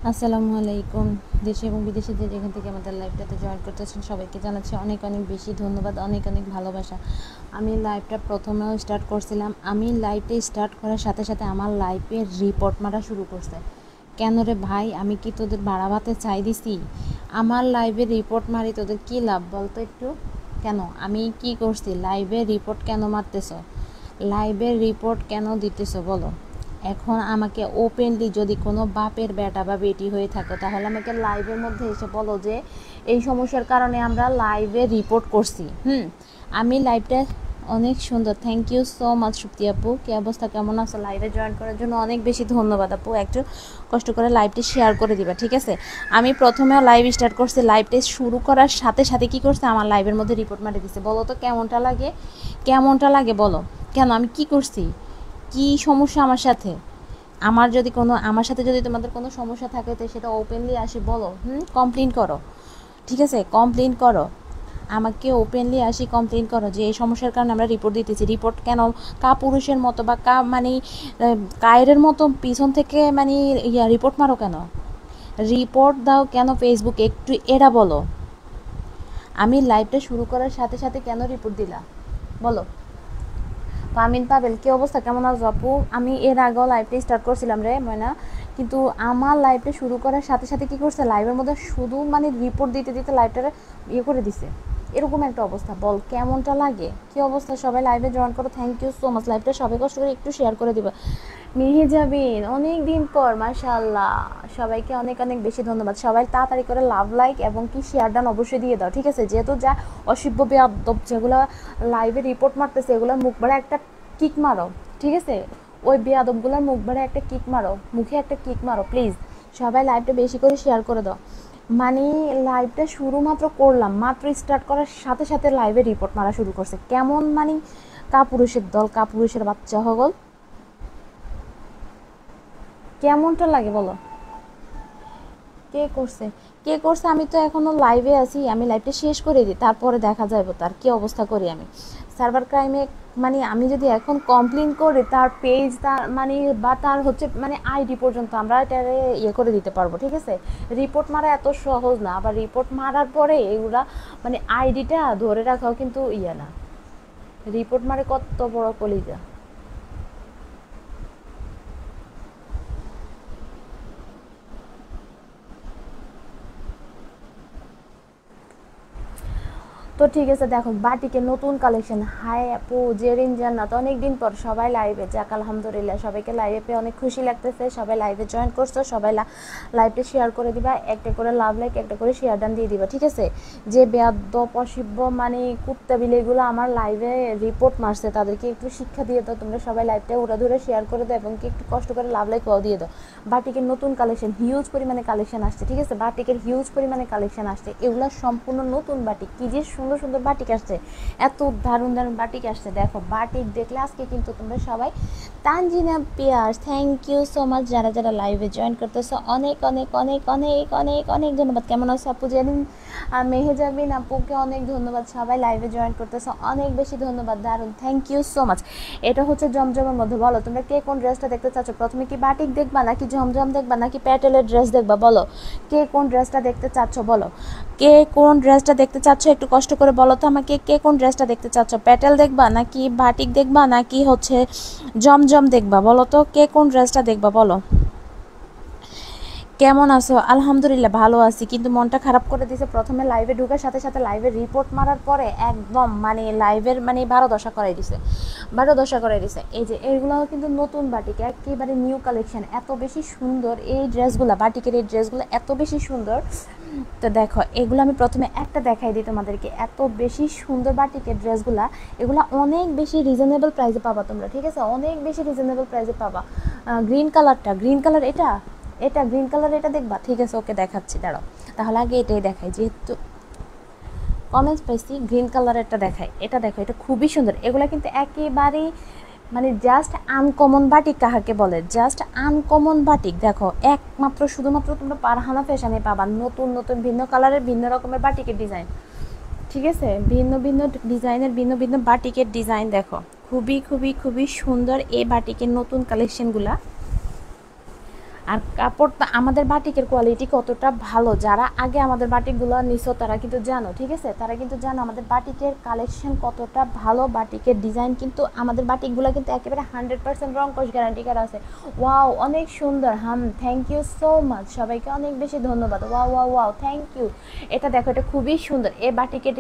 আসসালামু আলাইকুম। দেশে এবং বিদেশে যে যেখান থেকে আমাদের লাইভটাতে জয়েন করতেছেন সবাইকে জানাচ্ছি অনেক অনেক বেশি ধন্যবাদ, অনেক অনেক ভালোবাসা। আমি লাইভটা প্রথমেও স্টার্ট করছিলাম, আমি লাইভটা স্টার্ট করার সাথে সাথে আমার লাইভের রিপোর্ট মারা শুরু করছে। কেন রে ভাই, আমি কি তোদের বাড়াবাতে চাই দিছি? আমার লাইভে রিপোর্ট মারি তোদের কী লাভ বলতো একটু? কেন আমি কি করছি? লাইভের রিপোর্ট কেন মারতেছ? লাইভের রিপোর্ট কেন দিতেছ বলো? এখন আমাকে ওপেনলি যদি কোনো বাপের বেটা বা বেটি হয়ে থাকো তাহলে আমাকে লাইভের মধ্যে এসে বলো যে এই সমস্যার কারণে আমরা লাইভে রিপোর্ট করছি। আমি লাইভটা অনেক সুন্দর, thank you so much Supti আপু। কী অবস্থা, কেমন আছো? লাইভে জয়েন করার জন্য অনেক বেশি ধন্যবাদ আপু। একটু কষ্ট করে লাইভটি শেয়ার করে দিবা, ঠিক আছে? আমি প্রথমেও লাইভ স্টার্ট করছি, লাইভটা শুরু করার সাথে সাথে কী করছে, আমার লাইভের মধ্যে রিপোর্ট মারি দিছে। বলো তো কেমনটা লাগে? কেমনটা লাগে বলো? কেন আমি কি করছি? কি সমস্যা আমার সাথে? আমার সাথে যদি তোমাদের কোনো সমস্যা থাকে তো সেটা ওপেনলি আসি বলো, কমপ্লেন করো, ঠিক আছে? কমপ্লেন করো, আমাকে ওপেনলি আসি কমপ্লেন করো যে এই সমস্যার কারণে আমরা রিপোর্ট দিতেছি। রিপোর্ট কেন পুরুষের মতো বা মানে কায়ের মতো পিছন থেকে মানে রিপোর্ট মারো কেন? রিপোর্ট দাও কেন ফেসবুকে, একটু এরা বলো। আমি লাইভটা শুরু করার সাথে সাথে কেন রিপোর্ট দিলা বলো? পামিন পাবেল, কী অবস্থা, কেমন আছো আপু? আমি এর আগেও লাইভটা স্টার্ট করছিলাম রে ময়না, কিন্তু আমার লাইভটা শুরু করার সাথে সাথে কী করছে, লাইভের মধ্যে শুধু মানে রিপোর্ট দিতে দিতে লাইভটা করে দিছে। এরকম একটা অবস্থা, বল কেমনটা লাগে? কী অবস্থা? সবাই লাইভে জয়েন করো, থ্যাংক ইউ সো মাচ। লাইভটা সবাই কষ্ট করে একটু শেয়ার করে দিবা। মিহি যাবিন, অনেক দিন পর, মাশাআল্লাহ। সবাইকে অনেক অনেক বেশি ধন্যবাদ। সবাই তাড়াতাড়ি করে লাভ, লাইক এবং কি শেয়ার ডান অবশ্যই দিয়ে দাও, ঠিক আছে? যেহেতু যা অসভ্য বেয়াদব যেগুলো লাইভে রিপোর্ট মারতেছে এগুলোর মুখ বাড়া একটা কিক মারো, ঠিক আছে? ওই বেয়াদবগুলোর মুখ বাড়া একটা কিক মারো, মুখে একটা কিক মারো প্লিজ। সবাই লাইভটা বেশি করে শেয়ার করে দাও। মানে লাইভটা শুরু মাত্র করলাম, মাত্র স্টার্ট করার সাথে সাথে লাইভে রিপোর্ট মারা শুরু করছে। কেমন মানে কাপুরুষের দল, কাপুরুষের বাচ্চা হগল, কেমনটা লাগে বলো? কে করছে? কে করছে? আমি তো এখনো লাইভে আছি, আমি লাইভটা শেষ করে দিই, তারপরে দেখা যাবে তার কি অবস্থা করি আমি। সার্ভার ক্রাইমে মানে আমি যদি এখন কমপ্লেন করি তার পেজ, তার মানে বা তার হচ্ছে মানে আইডি পর্যন্ত আমরা এটা করে দিতে পারবো, ঠিক আছে? রিপোর্ট মারা এত সহজ না, আবার রিপোর্ট মারার পরে এগুলা মানে আইডিটা ধরে রাখাও কিন্তু না। রিপোর্ট মারে কত বড় কলিজা। তো ঠিক আছে, দেখো বাটিকের নতুন কালেকশন। হাই আপু, জেরিন জান্নাত, অনেক দিন পর সবাই লাইভে, যাক আলহামদুলিল্লাহ, সবাইকে লাইভে পেয়ে অনেক খুশি লাগতেছে। সবাই লাইভে জয়েন করছো, সবাই লাইভটা শেয়ার করে দিবা, একটা করে লাভ লাইক, একটা করে শেয়ার ডান দিয়ে দিবা, ঠিক আছে? যে বেয়াদ্দপ অসভ্য মানে কুত্তা বিলেগুলো আমার লাইভে রিপোর্ট মারছে তাদেরকে একটু শিক্ষা দিয়ে দাও তোমরা। সবাই লাইভটা উড়া ধরে শেয়ার করে দাও এবং কি একটু কষ্ট করে লাভ লাইক দিয়ে দাও। বাটিকের নতুন কালেকশন, হিউজ পরিমাণে কালেকশন আসছে, ঠিক আছে? বাটিকের হিউজ পরিমাণে কালেকশন আসছে, এগুলো সম্পূর্ণ নতুন বাটিক। কি যে সুন্দর সুন্দর বাটিক আসছে, এত দারুণ দারুণ বাটিক আসছে। দেখো বাটিক দেখলে আজকে কিন্তু তোমরা সবাই, Tanjina Piers, thank you so much. যারা যারা লাইভে জয়েন করতেছো অনেক অনেক অনেক অনেক অনেক অনেক ধন্যবাদ। কেমন আছো আপু? জেরিন মেহেজাবিন আপুকে অনেক ধন্যবাদ। সবাই লাইভে জয়েন করতেছো অনেক বেশি ধন্যবাদ, দারুণ, থ্যাংক ইউ সো মাচ। এটা হচ্ছে জমজমের মধ্যে। বলো তোমরা কে কোন ড্রেসটা দেখতে চাচ্ছ? প্রথমে কি বাটিক দেখবা, নাকি জমজম দেখবা, নাকি প্যাটেলের ড্রেস দেখবা? বলো কে কোন ড্রেসটা দেখতে চাচ্ছ, বলো কে কোন ড্রেসটা দেখতে চাচ্ছ, একটু কষ্ট করে বলো তো আমাকে। কে কোন ড্রেসটা দেখতে চাচ্ছ? প্যাটেল দেখবা, নাকি বাটিক দেখবা, নাকি হচ্ছে জমজম দেখবা? বলো তো কে কোন ড্রেসটা দেখবা বলো। কেমন আছো? আলহামদুলিল্লাহ ভালো আছি, কিন্তু মনটা খারাপ করে দিয়েছে প্রথমে লাইভে ঢোকার সাথে সাথে লাইভে রিপোর্ট মারার পরে একদম মানে লাইভের মানে 12 দশা করাই দিছে, 12 দশা করাই দিছে। এই যে এইগুলো কিন্তু নতুন বাটিক, একেবারে নিউ কালেকশন, এত বেশি সুন্দর এই ড্রেসগুলো, বাটিকের এই ড্রেসগুলো এত বেশি সুন্দর। তো দেখো এগুলো আমি প্রথমে একটা দেখাই দিই তোমাদেরকে, এত বেশি সুন্দর বাটিকের ড্রেসগুলো। এগুলো অনেক বেশি রিজনেবল প্রাইসে পাবা তোমরা, ঠিক আছে? অনেক বেশি রিজনেবল প্রাইসে পাবা। গ্রিন কালারটা, গ্রিন কালার এটা, এটা গ্রিন কালার, এটা দেখবা, ঠিক আছে? ওকে দেখাচ্ছি, দাঁড়াও। তাহলে আগে এটাই দেখাই, যেহেতু কমেন্টস পাইছি, গ্রিন কালারেরটা দেখাই। এটা দেখো, এটা খুবই সুন্দর। এগুলো কিন্তু একেবারেই মানে জাস্ট আনকমন বাটিক কাহাকে বলে, জাস্ট আনকমন বাটিক। দেখো একমাত্র শুধুমাত্র তোমরা পারহানা ফ্যাশনে পাবা নতুন নতুন ভিন্ন কালারের ভিন্ন রকমের বাটিকের ডিজাইন, ঠিক আছে? ভিন্ন ভিন্ন ডিজাইনের ভিন্ন ভিন্ন বাটিকের ডিজাইন। দেখো খুবই খুবই খুবই সুন্দর এই বাটিকের নতুন কালেকশনগুলা। আর কাপড়টা আমাদের বাটিকের কোয়ালিটি কতটা ভালো, যারা আগে আমাদের বাটিকগুলো নিছো তারা কিন্তু জানো, ঠিক আছে, তারা কিন্তু জানো আমাদের বাটিকের কালেকশন কতটা ভালো, বাটিকের ডিজাইন কিন্তু আমাদের বাটিকগুলো কিন্তু একেবারে 100% রং কস গ্যারান্টি করা আছে। ওয়াও, অনেক সুন্দর। থ্যাংক ইউ সো মাচ, সবাইকে অনেক বেশি ধন্যবাদ। Wow wow wow, thank you. এটা দেখো, এটা খুবই সুন্দর। এই বাটিকের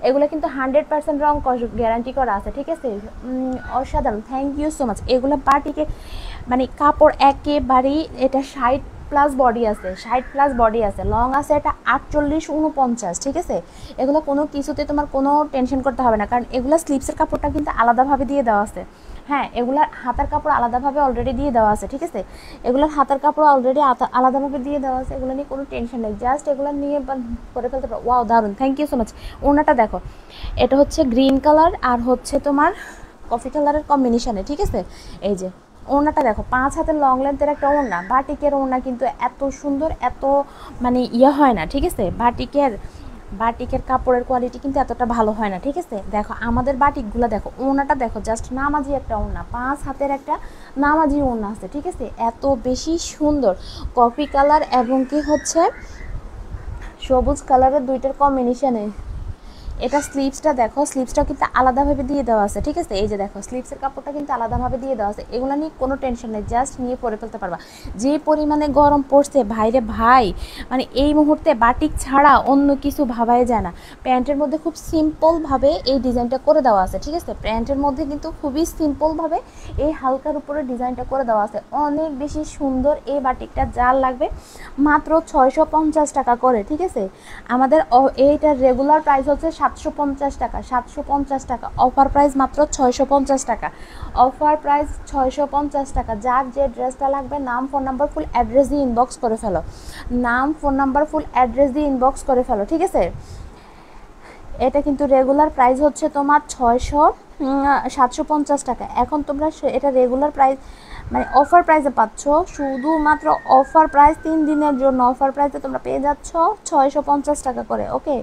এগুলো কিন্তু 100% রং কস গ্যারান্টি করা আছে, ঠিক আছে, অসাধারণ। Thank you so much. এগুলো বাটিকে মানে কাপড় একেবারেই, এটা 60+ বডি আছে, 60+ বডি আছে, লং আছে এটা 48-49, ঠিক আছে। এগুলো কোনো কিছুতে তোমার কোনো টেনশন করতে হবে না, কারণ এগুলো স্লিপসের কাপড়টা কিন্তু আলাদাভাবে দিয়ে দেওয়া আছে। হ্যাঁ, এগুলার হাতার কাপড় আলাদাভাবে অলরেডি দিয়ে দেওয়া আছে, ঠিক আছে, এগুলোর হাতার কাপড় অলরেডি আলাদাভাবে দিয়ে দেওয়া আছে, এগুলো নিয়ে কোনো টেনশন নেই, জাস্ট এগুলো নিয়ে করে ফেলতে পারো। ওয়াও, দারুণ, থ্যাংক ইউ সো মাচ। ওড়নাটা দেখো, এটা হচ্ছে গ্রিন কালার আর হচ্ছে তোমার কফি কালারের কম্বিনেশনে, ঠিক আছে। এই যে ওড়নাটা দেখো, 5 হাতের লং লেন্থের একটা ওড়না। বাটিকের ওড়না কিন্তু এত সুন্দর, এত মানে হয় না, ঠিক আছে। বাটিকের কাপড়ের কোয়ালিটি কিন্তু এতটা ভালো হয় না, ঠিক আছে। দেখো আমাদের বাটিকগুলো দেখো, ওড়নাটা দেখো, জাস্ট নামাজি একটা ওড়না, 5 হাতের একটা নামাজি ওড়না আছে, ঠিক আছে, এত বেশি সুন্দর। কফি কালার এবং কি হচ্ছে সবুজ কালারের দুইটার কম্বিনেশনে। এটা স্লিভসটা দেখো, স্লিভসটা কিন্তু আলাদাভাবে দিয়ে দেওয়া আছে, ঠিক আছে। এই যে দেখো, স্লিভসের কাপড়টা কিন্তু আলাদাভাবে দিয়ে দেওয়া আছে, এগুলো নিয়ে কোনো টেনশন নেই, জাস্ট নিয়ে পরে ফেলতে পারবা। যে পরিমাণে গরম পড়ছে ভাইরে ভাই, মানে এই মুহূর্তে বাটিক ছাড়া অন্য কিছু ভাবাই যায় না। প্যান্টের মধ্যে খুব সিম্পলভাবে এই ডিজাইনটা করে দেওয়া আছে, ঠিক আছে, প্যান্টের মধ্যে কিন্তু খুবই সিম্পলভাবে এই হালকার উপরে ডিজাইনটা করে দেওয়া আছে, অনেক বেশি সুন্দর। এই বাটিকটা যার লাগবে মাত্র 650 টাকা করে, ঠিক আছে। আমাদের এইটার রেগুলার প্রাইস হচ্ছে 750 টাকা, 750 টাকা, অফার প্রাইস মাত্র 650 টাকা, অফার প্রাইস 650 টাকা। যার যে ড্রেসটা লাগবে, নাম, ফোন নাম্বার, ফুল অ্যাড্রেস দিয়ে ইনবক্স করে ফেলো, নাম, ফোন নাম্বার, ফুল অ্যাড্রেস দিয়ে ইনবক্স করে ফেলো, ঠিক আছে। এটা কিন্তু রেগুলার প্রাইস হচ্ছে তোমার 750 টাকা। এখন তোমরা এটা রেগুলার প্রাইস মানে অফার প্রাইসে পাচ্ছ, শুধুমাত্র অফার প্রাইস 3 দিনের জন্য, অফার প্রাইসে তোমরা পেয়ে যাচ্ছ 650 টাকা করে, ওকে,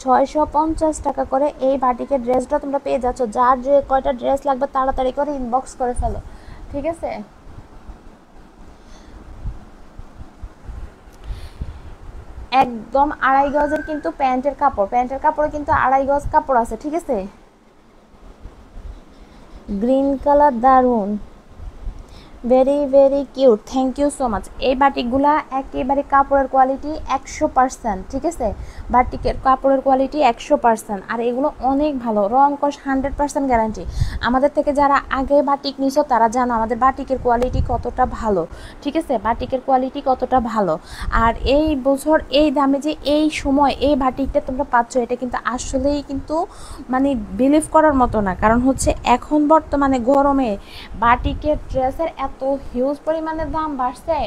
650 টাকা করে এই বাটিকের ড্রেসটা তোমরা পেয়ে যাচ্ছ। যার যে কয়টা ড্রেস লাগবে তাড়াতাড়ি করে ইনবক্স করে ফেলো, ঠিক আছে। একদম 2.5 গজের কিন্তু প্যান্টের কাপড়, প্যান্টের কাপড়ে কিন্তু 2.5 গজ কাপড় আছে, ঠিক আছে। গ্রিন কালার, দারুন, very very cute, thank you so much. এই বাটিকগুলা একেবারে কাপড়ের কোয়ালিটি 100%, ঠিক আছে, বাটিকের কাপড়ের কোয়ালিটি 100%, আর এগুলো অনেক ভালো, রং কস 100% গ্যারান্টি। আমাদের থেকে যারা আগে বাটিক নিছো তারা জানো আমাদের বাটিকের কোয়ালিটি কতটা ভালো, ঠিক আছে, বাটিকের কোয়ালিটি কতটা ভালো। আর এই বছর এই দামে যে এই সময় এই বাটিকটা তোমরা পাচ্ছ, এটা কিন্তু আসলেই কিন্তু মানে বিলিভ করার মতো না, কারণ হচ্ছে এখন বর্তমানে গরমে বাটিকের ড্রেসের এত হিউজ পরিমাণে দাম বাড়ছে।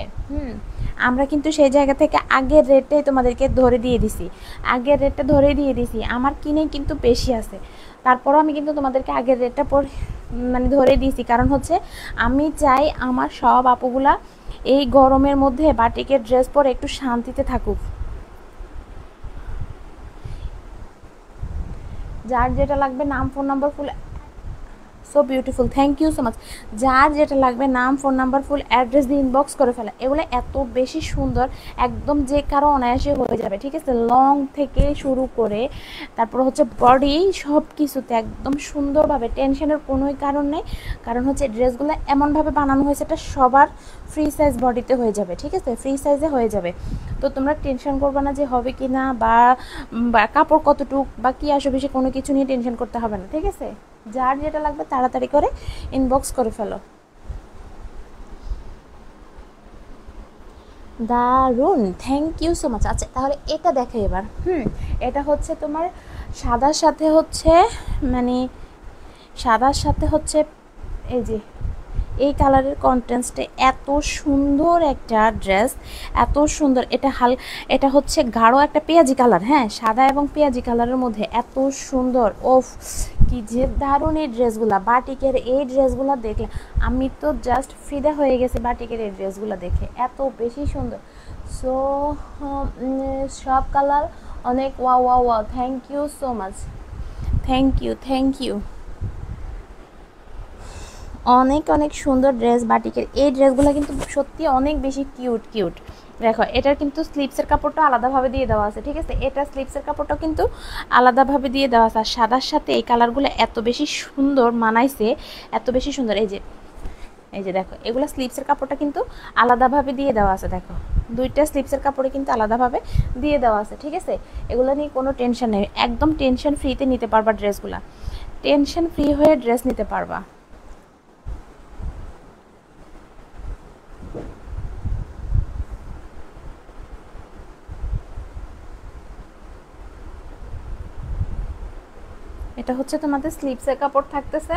আমরা কিন্তু সেই জায়গা থেকে আগের রেটটাই তোমাদেরকে ধরে দিয়ে দিছি, আগের রেটটা ধরে দিয়ে দিছি। আমার কিনে কিন্তু বেশি আছে, তারপরও আমি কিন্তু তোমাদেরকে আগের রেটটা মানে ধরে দিয়েছি, কারণ হচ্ছে আমি চাই আমার সব আপুগুলা এই গরমের মধ্যে বাটিকের ড্রেস পরে একটু শান্তিতে থাকুক। যার যেটা লাগবে, নাম, ফোন নাম্বার, ফুল, so beautiful, thank you so much. যার যেটা লাগবে, নাম, ফোন নাম্বার, ফুল অ্যাড্রেস দিয়ে ইনবক্স করে ফেলা। এগুলো এত বেশি সুন্দর, একদম যে কারো অনায়াসে হয়ে যাবে, ঠিক আছে, লং থেকে শুরু করে তারপর হচ্ছে বডি সব কিছুতে একদম সুন্দরভাবে, টেনশনের কোনোই কারণ নেই, কারণ হচ্ছে ড্রেসগুলো এমনভাবে বানানো হয়েছে এটা সবার ফ্রি সাইজ বডিতে হয়ে যাবে, ঠিক আছে, ফ্রি সাইজে হয়ে যাবে। তো তোমরা টেনশন করবে না যে হবে কি না, বা কাপড় কতটুক বা কী আসবে, সে কোনো কিছু নিয়ে টেনশন করতে হবে না, ঠিক আছে। যার যেটা লাগবে তাড়াতাড়ি করে ইনবক্স করে ফেলো। দারুন, থ্যাংক ইউ সো মাচ। আচ্ছা, তাহলে এটা দেখো এবার। এটা হচ্ছে তোমার সাদার সাথে হচ্ছে মানে সাদার সাথে হচ্ছে এই যে এই কালারের কন্ট্রাস্টে এত সুন্দর একটা ড্রেস, এত সুন্দর। এটা হচ্ছে গাঢ় একটা পেঁয়াজি কালার, হ্যাঁ, সাদা এবং পেঁয়াজি কালারের মধ্যে এত সুন্দর। ওফ, কি যে দারুণ এই ড্রেসগুলা, বাটিকের এই ড্রেসগুলা দেখলে আমি তো জাস্ট ফিদা হয়ে গেছি বাটিকের এই ড্রেসগুলা দেখে, এত বেশি সুন্দর। সো সব কালার অনেক ওয়া ওয়া ওয়া, thank you so much, thank you, thank you. অনেক অনেক সুন্দর ড্রেস বাটিকের। এই ড্রেসগুলো কিন্তু সত্যি অনেক বেশি কিউট কিউট। দেখো এটার কিন্তু স্লিপসের কাপড়টা আলাদাভাবে দিয়ে দেওয়া আছে, ঠিক আছে? এটা স্লিপসের কাপড়টা কিন্তু আলাদাভাবে দিয়ে দেওয়া আছে। আর সাদার সাথে এই কালারগুলো এত বেশি সুন্দর মানাইছে, এত বেশি সুন্দর। এই যে দেখো, এগুলো স্লিপসের কাপড়টা কিন্তু আলাদাভাবে দিয়ে দেওয়া আছে। দেখো দুইটা স্লিপসের কাপড়ে কিন্তু আলাদাভাবে দিয়ে দেওয়া আছে, ঠিক আছে? এগুলো নিয়ে কোনো টেনশন নেই, একদম টেনশন ফ্রিতে নিতে পারবা ড্রেসগুলো, টেনশন ফ্রি হয়ে ড্রেস নিতে পারবা। এটা হচ্ছে তোমাদের স্লিপসের কাপড় থাকতেছে।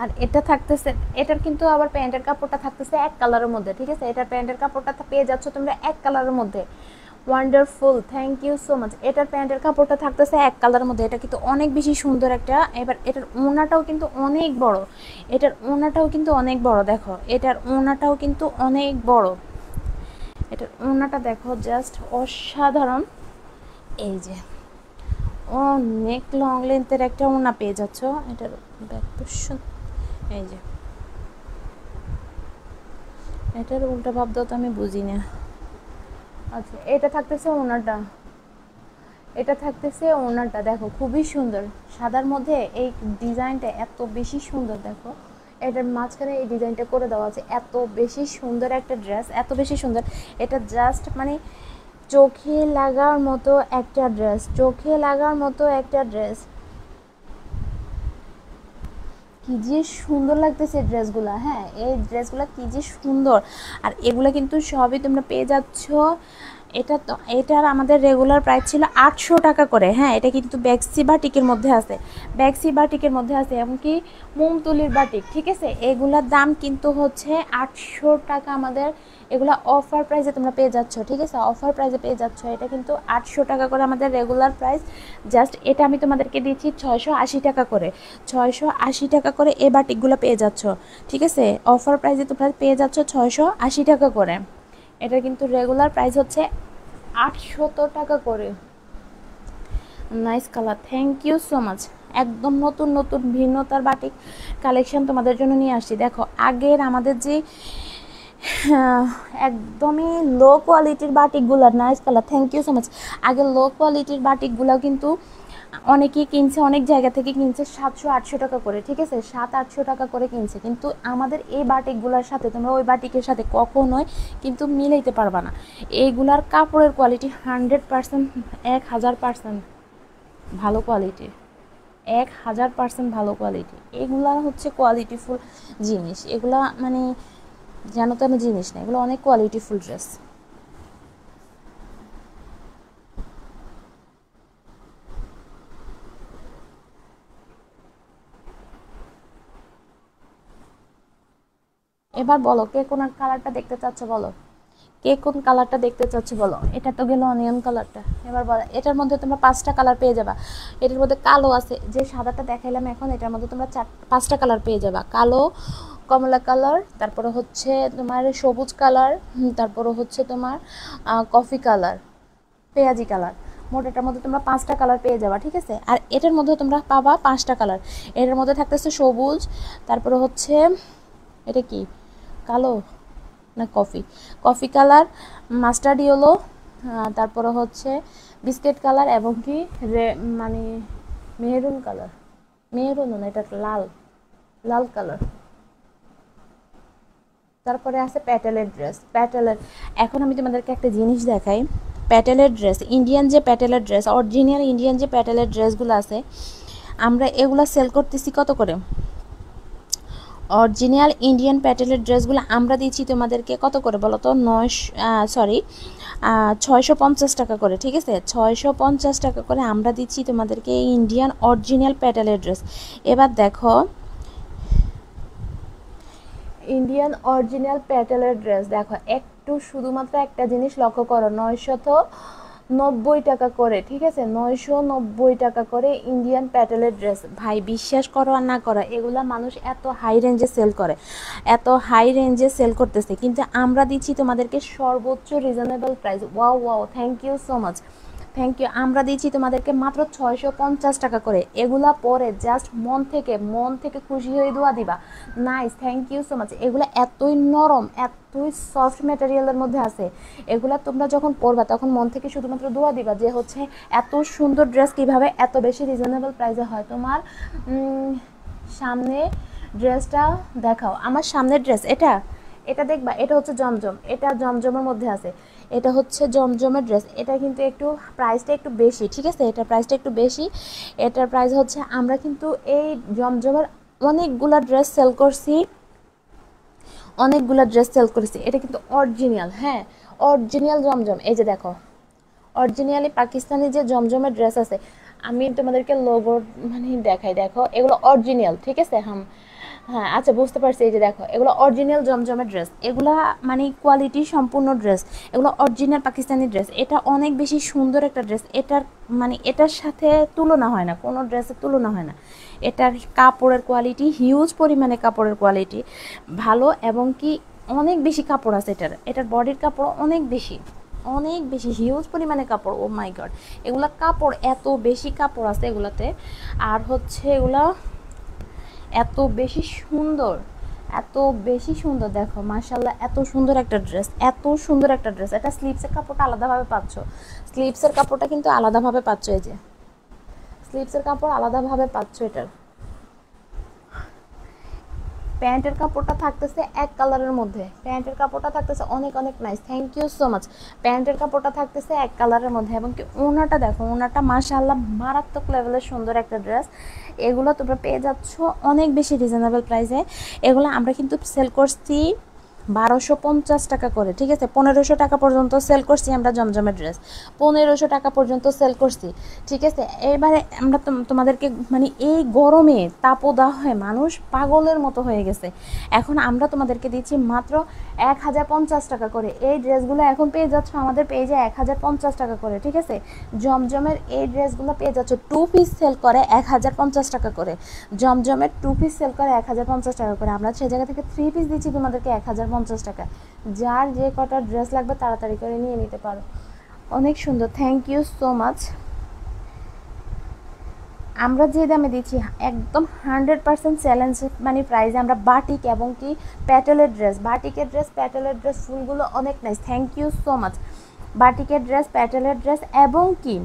আর এটা থাকতেছে, এটার কিন্তু আবার প্যান্টের কাপড়টা থাকতেছে এক কালারের মধ্যে, ঠিক আছে? এটার প্যান্টের কাপড়টা পেয়ে যাচ্ছ তোমরা এক কালারের মধ্যে। Wonderful, thank you so much. এটার প্যান্টের কাপড়টা থাকতেছে এক কালারের মধ্যে। এটা কিন্তু অনেক বেশি সুন্দর একটা। এবার এটার ওড়নাটাও কিন্তু অনেক বড়, এটার ওড়নাটাও কিন্তু অনেক বড়। দেখো এটার ওড়নাটাও কিন্তু অনেক বড়, এটার ওড়নাটা দেখো জাস্ট অসাধারণ। এই যে অনেক লং লেন্থের একটা ওড়না পেয়ে যাচ্ছ। এটার ব্যাক পোর্শন, এই যে এটার উল্টা ভাব দাও তো আমি বুঝি না। আচ্ছা এটা থাকতেছে ওড়নাটা, এটা থাকতেছে ওড়নাটা। দেখো খুবই সুন্দর, সাদার মধ্যে এই ডিজাইনটা এত বেশি সুন্দর। দেখো এটার মাঝখানে এই ডিজাইনটা করে দেওয়া আছে, এত বেশি সুন্দর একটা ড্রেস, এত বেশি সুন্দর। এটা জাস্ট মানে চোখে লাগার মতো একটা ড্রেস, চোখে লাগার মতো একটা ড্রেস। কি যে সুন্দর লাগতেছে ড্রেসগুলো, হ্যাঁ এই ড্রেসগুলো কি যে সুন্দর। আর এগুলো কিন্তু সবই তোমরা পেয়ে যাচ্ছ। এটা তো এটার আমাদের রেগুলার প্রাইস ছিল 800 টাকা করে। হ্যাঁ এটা কিন্তু ব্যাক্সি বাটিকের মধ্যে আছে, ব্যাক্সি বাটিকের মধ্যে আছে, এমনকি মোমতুলির বাটিক, ঠিক আছে? এগুলার দাম কিন্তু হচ্ছে 800 টাকা আমাদের। এগুলো অফার প্রাইসে তোমরা পেয়ে যাচ্ছ, ঠিক আছে? অফার প্রাইসে পেয়ে যাচ্ছ। এটা কিন্তু 800 টাকা করে আমাদের রেগুলার প্রাইস। জাস্ট এটা আমি তোমাদেরকে দিচ্ছি 680 টাকা করে, 680 টাকা করে এই বাটিকগুলো পেয়ে যাচ্ছ, ঠিক আছে? অফার প্রাইসে তোমরা পেয়ে যাচ্ছ 680 টাকা করে। এটা কিন্তু রেগুলার প্রাইস হচ্ছে 800 টাকা করে। Nice colour, thank you so much. একদম নতুন নতুন ভিন্নতার বাটিক কালেকশন তোমাদের জন্য নিয়ে আসছি। দেখো আগের আমাদের যে একদমই লো কোয়ালিটির বাটিকগুলো, nice colour, thank you so much. আগে লো কোয়ালিটির বাটিকগুলো কিন্তু অনেকেই কিনছে, অনেক জায়গা থেকে কিনছে 700-800 টাকা করে, ঠিক আছে? 700-800 টাকা করে কিনছে। কিন্তু আমাদের এই বাটিকগুলোর সাথে তোমরা ওই বাটিকের সাথে কখনোই কিন্তু মিলাইতে পারবা না। এইগুলার কাপড়ের কোয়ালিটি 100%, 1000% ভালো কোয়ালিটি, 1000% ভালো কোয়ালিটি। এগুলা হচ্ছে কোয়ালিটিফুল জিনিস, এগুলা মানে জানো তো জিনিস না, এগুলো অনেক কোয়ালিটিফুল ড্রেস। এবার বলো কে কোন কালারটা দেখতে চাচ্ছ, বলো কে কোন কালারটা দেখতে চাচ্ছ বলো। এটা তো গেল অনিয়ন কালারটা। এবার বলো, এটার মধ্যে তোমরা 5টা কালার পেয়ে যাবা। এটার মধ্যে কালো আছে, যে সাদাটা দেখাইলাম এখন, এটার মধ্যে তোমরা 5টা কালার পেয়ে যাবা। কালো, কমলা কালার, তারপরে হচ্ছে তোমার সবুজ কালার, তারপরে হচ্ছে তোমার কফি কালার, পেঁয়াজি কালার। মোট এটার মধ্যে তোমরা 5টা কালার পেয়ে যাবা, ঠিক আছে? আর এটার মধ্যে তোমরা পাবা 5টা কালার। এটার মধ্যে থাকতেছে সবুজ, তারপরে হচ্ছে এটা কি কালো না coffee, coffee colour, mustard yellow, তারপরে হচ্ছে বিস্কিট কালার, এবং কি মানে মেহরুন কালার, মেহরুন না এটা লাল, লাল কালার। তারপরে আছে প্যাটেলের ড্রেস, প্যাটেলের। এখন আমি তোমাদেরকে একটা জিনিস দেখাই, প্যাটেলের ড্রেস, ইন্ডিয়ান যে প্যাটেলের ড্রেস, অরিজিনাল ইন্ডিয়ান যে প্যাটেলের ড্রেসগুলো আছে, আমরা এগুলো সেল করতেছি কত করে? অরিজিনাল ইন্ডিয়ান প্যাটেলের ড্রেসগুলো আমরা দিচ্ছি তোমাদেরকে কত করে বলো তো? 650 টাকা করে, ঠিক আছে? 650 টাকা করে আমরা দিচ্ছি তোমাদেরকে এই ইন্ডিয়ান অরিজিনাল প্যাটেলের ড্রেস। এবার দেখো ইন্ডিয়ান অরিজিনাল প্যাটেলের ড্রেস, দেখো একটু শুধুমাত্র একটা জিনিস লক্ষ্য করো, টাকা করে, ঠিক আছে, 990 টাকা করে ইন্ডিয়ান প্যাটেলের ড্রেস। ভাই বিশ্বাস করো আর না করো, এগুলা মানুষ এত হাই রেঞ্জে সেল করে, এত হাই রেঞ্জে সেল করতেছে, কিন্তু আমরা দিচ্ছি তোমাদেরকে সর্বোচ্চ reasonable price. Wow wow, thank you so much, thank you. আমরা দিচ্ছি তোমাদেরকে মাত্র 650 টাকা করে। এগুলা পরে জাস্ট মন থেকে খুশি হয়ে দোয়া দিবা। Nice, thank you so much. এগুলা এতই নরম, এতই সফট ম্যাটেরিয়ালের মধ্যে আছে, এগুলা তোমরা যখন পরবা তখন মন থেকে শুধুমাত্র দোয়া দিবা যে হচ্ছে এত সুন্দর ড্রেস কিভাবে এত বেশি রিজনেবল প্রাইসে হয়। তোমার সামনে ড্রেসটা দেখাও, আমার সামনের ড্রেস এটা, এটা দেখবা, এটা হচ্ছে জমজম, এটা জমজমের মধ্যে আছে, এটা হচ্ছে জমজমের ড্রেস। এটা কিন্তু একটু প্রাইসটা একটু বেশি, ঠিক আছে, এটার প্রাইসটা একটু বেশি। এটার প্রাইস হচ্ছে, আমরা কিন্তু এই জমজমের অনেকগুলা ড্রেস সেল করছি, অনেকগুলা ড্রেস সেল করেছি। এটা কিন্তু অরিজিনাল, হ্যাঁ অরিজিনাল জমজম। এই যে দেখো, অরিজিনালি পাকিস্তানি যে জমজমের ড্রেস আছে, আমি তোমাদেরকে লোগো মানে দেখাই, দেখো এগুলো অরিজিনাল, ঠিক আছে। হ্যাঁ আচ্ছা বুঝতে পারছি। এই যে দেখো, এগুলো অরিজিনাল জমজমের ড্রেস, এগুলা মানে কোয়ালিটি সম্পূর্ণ ড্রেস, এগুলো অরিজিনাল পাকিস্তানি ড্রেস। এটা অনেক বেশি সুন্দর একটা ড্রেস, এটার মানে এটার সাথে তুলনা হয় না, কোনো ড্রেসের তুলনা হয় না। এটার কাপড়ের কোয়ালিটি, হিউজ পরিমাণে কাপড়ের কোয়ালিটি ভালো, এবং কি অনেক বেশি কাপড় আছে এটার, এটার বডির কাপড় অনেক বেশি, অনেক বেশি হিউজ পরিমাণে কাপড়। ও মাই গড, এগুলা কাপড় এত বেশি কাপড় আছে এগুলাতে। আর হচ্ছে এগুলা এত বেশি সুন্দর, এত বেশি সুন্দর, দেখো মাশাআল্লাহ, এত সুন্দর একটা ড্রেস, এত সুন্দর একটা ড্রেস। এটা স্লিভসের কাপড়টা আলাদাভাবে পাচ্ছ, স্লিভসের কাপড়টা কিন্তু আলাদাভাবে পাচ্ছ, এই যে স্লিভসের কাপড় আলাদাভাবে পাচ্ছ। এটার প্যান্টের কাপড়টা থাকতেছে এক কালারের মধ্যে, প্যান্টের কাপড়টা থাকতেছে অনেক অনেক nice, thank you so much. প্যান্টের কাপড়টা থাকতেছে এক কালারের মধ্যে, এবং কি ওনাটা দেখো, ওনাটা মাশাআল্লাহ মারাত্মক লেভেলের সুন্দর একটা ড্রেস। এগুলো তোমরা পেয়ে যাচ্ছ অনেক বেশি রিজনেবল প্রাইসে। এগুলো আমরা কিন্তু সেল করছি 1250 টাকা করে, ঠিক আছে, 1500 টাকা পর্যন্ত সেল করছি আমরা জমজমের ড্রেস, 1500 টাকা পর্যন্ত সেল করছি, ঠিক আছে। এবারে আমরা তোমাদেরকে মানে এই গরমে তাপদাহে মানুষ পাগলের মতো হয়ে গেছে, এখন আমরা তোমাদেরকে দিচ্ছি মাত্র 1050 টাকা করে। এই ড্রেসগুলো এখন পেয়ে যাচ্ছ আমাদের পেজে 1050 টাকা করে, ঠিক আছে। জমজমের এই ড্রেসগুলো পেয়ে যাচ্ছ, 2 পিস সেল করে 1050 টাকা করে, জমজমের 2 পিস সেল করে 1050 টাকা করে। আমরা সে জায়গা থেকে 3 পিস দিচ্ছি তোমাদেরকে 1050 টাকা। যার যে কটা ড্রেস লাগবে তাড়াতাড়ি করে নিয়ে নিতে পারো। অনেক সুন্দর, থ্যাংক ইউ সো মাচ। আমরা যে দামে দিচ্ছি একদম 100% চ্যালেঞ্জ মানে প্রাইসে আমরা বাটিক এবং কি প্যাটেলের ড্রেস, বাটিকের ড্রেস, প্যাটেলের ড্রেস, ফুলগুলো অনেক nice, thank you so much. বাটিকের ড্রেস, প্যাটেলের ড্রেস এবং কি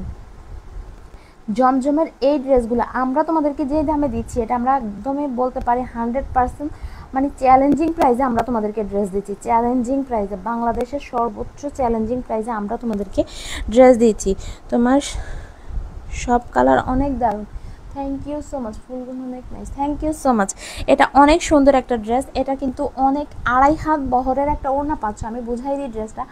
জমজমের এই ড্রেসগুলো আমরা তোমাদেরকে যে দামে দিচ্ছি, এটা আমরা একদমই বলতে পারি 100% মানে চ্যালেঞ্জিং প্রাইসে আমরা তোমাদেরকে ড্রেস দিচ্ছি, চ্যালেঞ্জিং প্রাইসে, বাংলাদেশের সর্বোচ্চ চ্যালেঞ্জিং প্রাইসে আমরা তোমাদেরকে ড্রেস দিচ্ছি। তোমার সব কালার অনেক দারুণ, থ্যাংক ইউ সো মাচ, ফুলগুলো অনেক nice, thank you so much. এটা অনেক সুন্দর একটা ড্রেস, এটা কিন্তু অনেক 2.5 হাত বহরের একটা ওড়না পাচ্ছ, আমি বুঝাই দিই ড্রেসটা,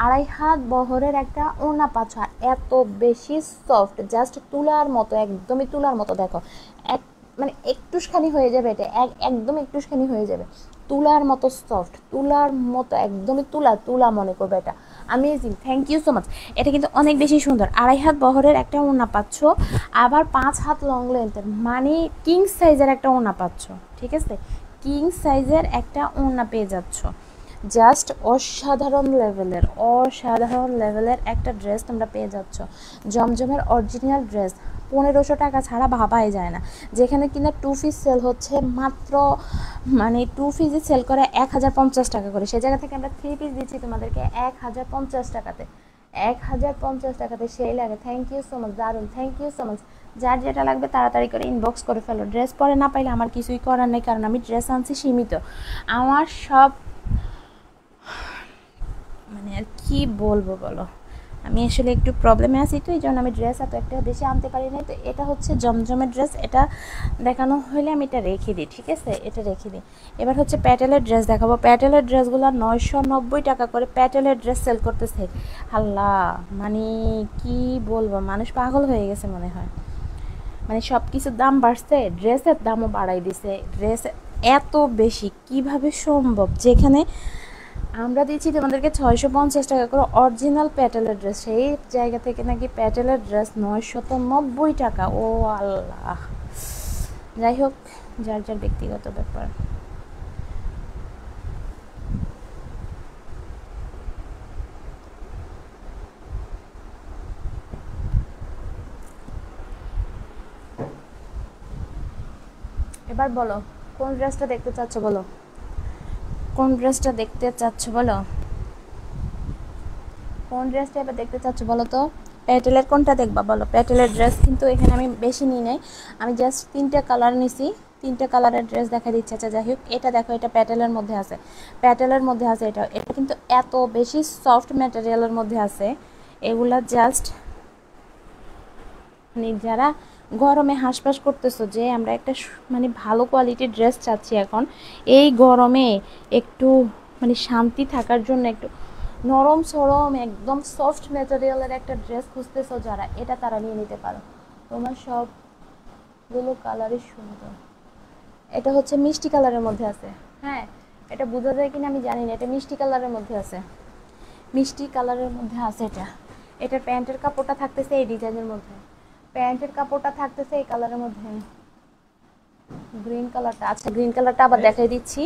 2.5 হাত বহরের একটা ওড়না পাচ্ছ, আর এত বেশি সফট, জাস্ট তুলার মতো, একদমই তুলার মতো। দেখো এক মানে একটুখানি হয়ে যাবে, এটা একদম একটুখানি হয়ে যাবে, তুলার মতো সফট, তুলার মতো একদমই তুলা তুলা মনে করবে এটা, amazing, thank you so much. এটা কিন্তু অনেক বেশি সুন্দর, 2.5 হাত বহরের একটা ওড়না পাচ্ছ, আবার 5 হাত লং লেন্থের মানে কিং সাইজের একটা ওড়না পাচ্ছ, ঠিক আছে, কিং সাইজের একটা ওড়না পেয়ে যাচ্ছ। জাস্ট অসাধারণ লেভেলের, অসাধারণ লেভেলের একটা ড্রেস তোমরা পেয়ে যাচ্ছ, জমজমের অরিজিনাল ড্রেস। 1500 টাকা ছাড়া ভাবাই যায় না, যেখানে কিনা 2 পিস সেল হচ্ছে মাত্র মানে 2 পিসই সেল করে 1050 টাকা করে, সে জায়গা থেকে আমরা 3 পিস দিচ্ছি তোমাদেরকে 1050 টাকাতে, 1050 টাকাতে, সেই লাগে, থ্যাংক ইউ সো মাচ, দারুণ, থ্যাংক ইউ সো মাচ। যার যেটা লাগবে তাড়াতাড়ি করে ইনবক্স করে ফেলো। ড্রেস পরে না পাইলে আমার কিছুই করার নেই, কারণ আমি ড্রেস আনছি সীমিত, আমার সব মানে আর কি বলবো বলো, আমি আসলে একটু প্রবলেমে আছি, তো এই জন্য আমি ড্রেস এত একটা বেশি আনতে পারি না। তো এটা হচ্ছে জমজমের ড্রেস, এটা দেখানো হলে আমি এটা রেখে দিই, ঠিক আছে, এটা রেখে দিই। এবার হচ্ছে প্যাটেলের ড্রেস দেখাবো। প্যাটেলের ড্রেসগুলো 990 টাকা করে প্যাটেলের ড্রেস সেল করতেছে। আল্লাহ, মানে কি বলবো, মানুষ পাগল হয়ে গেছে মনে হয়, মানে সব কিছুর দাম বাড়ছে, ড্রেসের দামও বাড়াই দিছে। ড্রেস এত বেশি কিভাবে সম্ভব, যেখানে আমরা দিচ্ছি তোমাদেরকে 650 টাকা করে অরিজিনাল প্যাটেলের ড্রেস, সেই জায়গা থেকে নাকি প্যাটেলের ড্রেস 990 টাকা। ও আল্লাহ, যাই হোক, যার যার ব্যক্তিগত ব্যাপার। এবার বলো কোন ড্রেসটা দেখতে চাচ্ছ, বলো কোন ড্রেসটা দেখতে চাচ্ছ, বলো কোন ড্রেসটা এবার দেখতে চাচ্ছ বলো তো। প্যাটেলের কোনটা দেখবা বলো। প্যাটেলের ড্রেস কিন্তু এখানে আমি বেশি নিই নাই, আমি জাস্ট 3টা কালার নিছি, 3টা কালারের ড্রেস দেখা দিচ্ছে। আচ্ছা যাই হোক, এটা দেখো, এটা প্যাটেলের মধ্যে আছে, প্যাটেলের মধ্যে আছে। এটা এটা কিন্তু এত বেশি সফট ম্যাটেরিয়ালের মধ্যে আছে, এগুলা জাস্ট মানে যারা গরমে হাঁসফাঁস করতেছো যে আমরা একটা মানে ভালো কোয়ালিটির ড্রেস চাচ্ছি এখন এই গরমে, একটু মানে শান্তি থাকার জন্য, একটু নরম সরম একদম সফট ম্যাটেরিয়ালের একটা ড্রেস খুঁজতেছো যারা, এটা তারা নিয়ে নিতে পারো। তোমার সবগুলো কালারই সুন্দর। এটা হচ্ছে মিষ্টি কালারের মধ্যে আছে। হ্যাঁ, এটা বোঝা যায় কিনা আমি জানি না, এটা মিষ্টি কালারের মধ্যে আছে, মিষ্টি কালারের মধ্যে আছে এটা। এটা প্যান্টের কাপড়টা থাকতেছে এই ডিজাইনের মধ্যে, প্যান্টের কাপড়টা থাকতেছে এই কালারের মধ্যে, গ্রিন কালারটা। আচ্ছা গ্রিন কালারটা আবার দেখাই দিচ্ছি,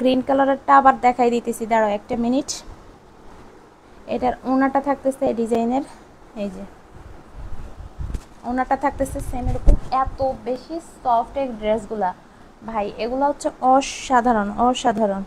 গ্রিন কালারটা আবার দেখাই দিতেছি, দাঁড়াও একটা মিনিট। এটার ওনাটা থাকতেছে এই ডিজাইনের, এই যে ওনাটা থাকতেছে সেম এরকম। এত বেশি সফট এই ড্রেসগুলা ভাই, এগুলো হচ্ছে অসাধারণ অসাধারণ।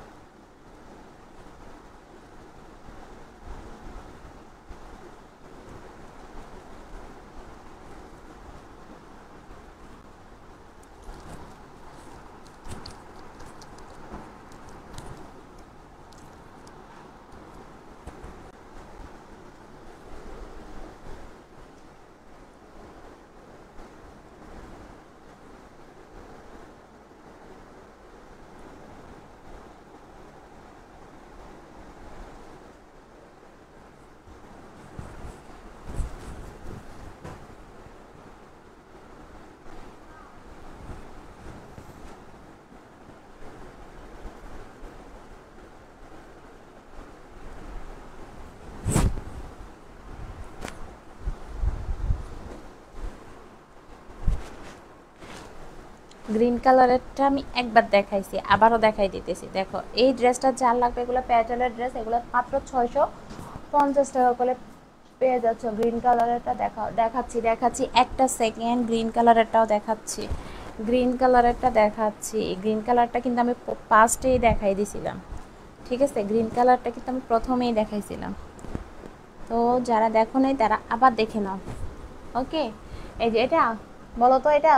গ্রিন কালারেরটা আমি একবার দেখাইছি, আবারও দেখাই দিতেছি। দেখো এই ড্রেসটা যার লাগবে, এগুলো প্যাটেলের ড্রেস, এগুলো মাত্র 650 টাকা করে পেয়ে যাচ্ছ। গ্রিন কালারেরটা দেখাচ্ছি দেখাচ্ছি একটা সেকেন্ড, গ্রিন কালারেরটাও দেখাচ্ছি, গ্রিন কালারেরটা দেখাচ্ছি। গ্রিন কালারটা কিন্তু আমি ফার্স্টেই দেখাই দিছিলাম, ঠিক আছে, গ্রিন কালারটা কিন্তু আমি প্রথমেই দেখাইছিলাম। তো যারা দেখো নাই তারা আবার দেখে নাও, ওকে। এই যে এটা বলো তো, এটা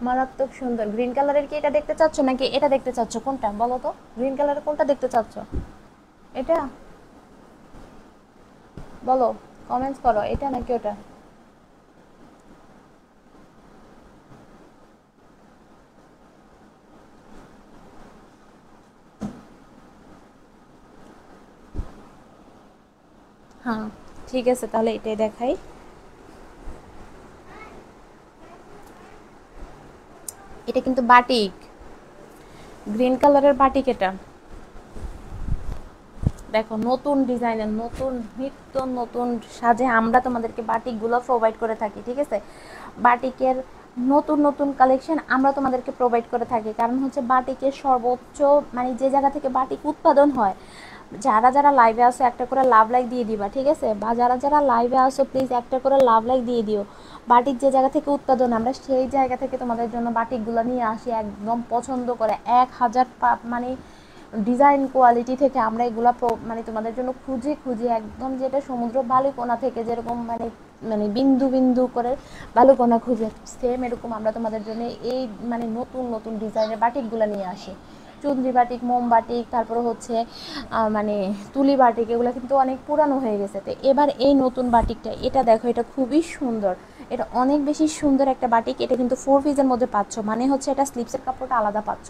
মারাত্মক সুন্দর। গ্রিন কালারের কি এটা দেখতে চাচ্ছ নাকি এটা দেখতে চাচ্ছ, কোনটা বলো তো। গ্রিন কালারের কোনটা দেখতে চাচ্ছ, এটা বলো, কমেন্টস করো, এটা নাকি ওটা। হ্যাঁ ঠিক আছে, তাহলে এটাই দেখাই। এটা কিন্তু বাটিক, গ্রিন কালারের বাটিক। এটা দেখো নতুন ডিজাইনের, নতুন নিত্য নতুন সাজে আমরা তোমাদেরকে বাটিকগুলো প্রোভাইড করে থাকি, ঠিক আছে। বাটিকের নতুন নতুন কালেকশন আমরা তোমাদেরকে প্রোভাইড করে থাকি, কারণ হচ্ছে বাটিকের সর্বোচ্চ মানে যে জায়গা থেকে বাটিক উৎপাদন হয়, যারা যারা লাইভে আসো একটা করে লাভ লাইক দিয়ে দিবা, ঠিক আছে, বা যারা যারা লাইভে আসো প্লিজ একটা করে লাভ লাইক দিয়ে দিও। বাটিক যে জায়গা থেকে উৎপাদন, আমরা সেই জায়গা থেকে তোমাদের জন্য বাটিকগুলো নিয়ে আসি একদম পছন্দ করে 1000 মানে ডিজাইন কোয়ালিটি থেকে আমরা এগুলো মানে তোমাদের জন্য খুঁজে খুঁজে একদম, যেটা সমুদ্র বালুকণা থেকে যেরকম মানে মানে বিন্দু বিন্দু করে বালুকণা খুঁজে, সেম এরকম আমরা তোমাদের জন্য এই মানে নতুন নতুন ডিজাইনের বাটিকগুলো নিয়ে আসি। চুন্দ্রি বাটিক, মোম বাটিক, তারপরে হচ্ছে মানে তুলি বাটিক, এগুলো কিন্তু অনেক পুরানো হয়ে গেছে। তো এবার এই নতুন বাটিকটা, এটা দেখো, এটা খুবই সুন্দর, এটা অনেক বেশি সুন্দর একটা বাটিক। এটা কিন্তু 4 পিসের মধ্যে পাচ্ছ, মানে হচ্ছে এটা স্লিপসের কাপড়টা আলাদা পাচ্ছ,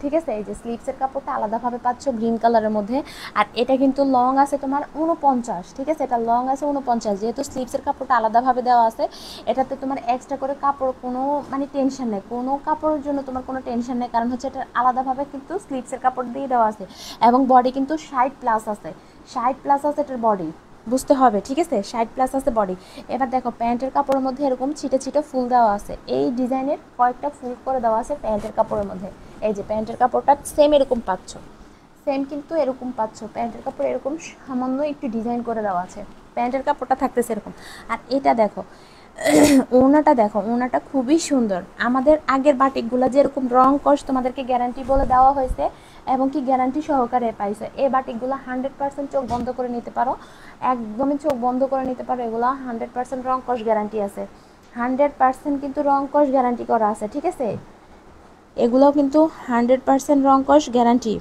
ঠিক আছে, এই যে স্লিভসের কাপড়টা আলাদাভাবে পাচ্ছ গ্রিন কালারের মধ্যে। আর এটা কিন্তু লং আছে তোমার 49, ঠিক আছে, এটা লং আছে 49। যেহেতু স্লিভসের কাপড়টা আলাদাভাবে দেওয়া আছে, এটাতে তোমার এক্সট্রা করে কাপড় কোনো মানে টেনশন নেই, কোনো কাপড়ের জন্য তোমার কোনো টেনশন নেই, কারণ হচ্ছে এটা আলাদাভাবে কিন্তু স্লিভসের কাপড় দিয়ে দেওয়া আছে। এবং বডি কিন্তু 60+ আছে, 60+ আছে এটার বডি, বুঝতে হবে, ঠিক আছে, 60+ আছে বডি। এবার দেখো প্যান্টের কাপড়ের মধ্যে এরকম ছিটে ছিটে ফুল দেওয়া আছে, এই ডিজাইনের কয়েকটা ফুল করে দেওয়া আছে প্যান্টের কাপড়ের মধ্যে। এই যে প্যান্টের কাপড়টা সেম এরকম পাচ্ছ, সেম কিন্তু এরকম পাচ্ছ, প্যান্টের কাপড় এরকম সামান্য একটু ডিজাইন করে দেওয়া আছে, প্যান্টের কাপড়টা থাকতেছে এরকম। আর এটা দেখো ওড়নাটা দেখো, ওড়নাটা খুবই সুন্দর। আমাদের আগের বাটিকগুলো যেরকম রং কষ তোমাদেরকে গ্যারান্টি বলে দেওয়া হয়েছে এবং কি গ্যারান্টি সহকারে পাইছে, এই বাটিকগুলো 100% চোখ বন্ধ করে নিতে পারো, একদমই চোখ বন্ধ করে নিতে পারো, এগুলো 100% রং কষ গ্যারান্টি আছে, 100% কিন্তু রং কষ গ্যারান্টি করা আছে, ঠিক আছে, এগুলোও কিন্তু 100% রং কষ গ্যারান্টি।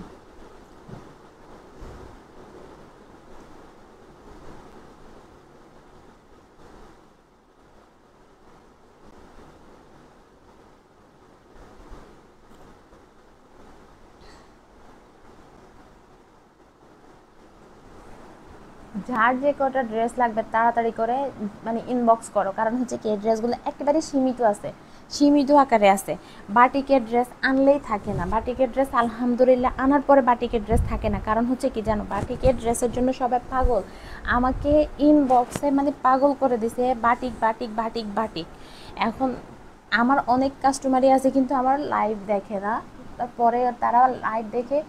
যার যে কটা ড্রেস লাগবে তাড়াতাড়ি করে মানে ইনবক্স করো, কারণ হচ্ছে কি এই ড্রেসগুলো একেবারে সীমিত আছে, সীমিত আকারে আছে। বাটিকের ড্রেস আনলেই থাকে না, বাটিকের ড্রেস আলহামদুলিল্লাহ আনার পরে বাটিকের ড্রেস থাকে না, কারণ হচ্ছে কি জানো, বাটিকের ড্রেসের জন্য সবাই পাগল, আমাকে ইনবক্সে মানে পাগল করে দিছে বাটিক বাটিক বাটিক বাটিক। এখন আমার অনেক কাস্টমারই আছে কিন্তু আমার লাইভ দেখে না, তারপরে তারা লাইভ দেখে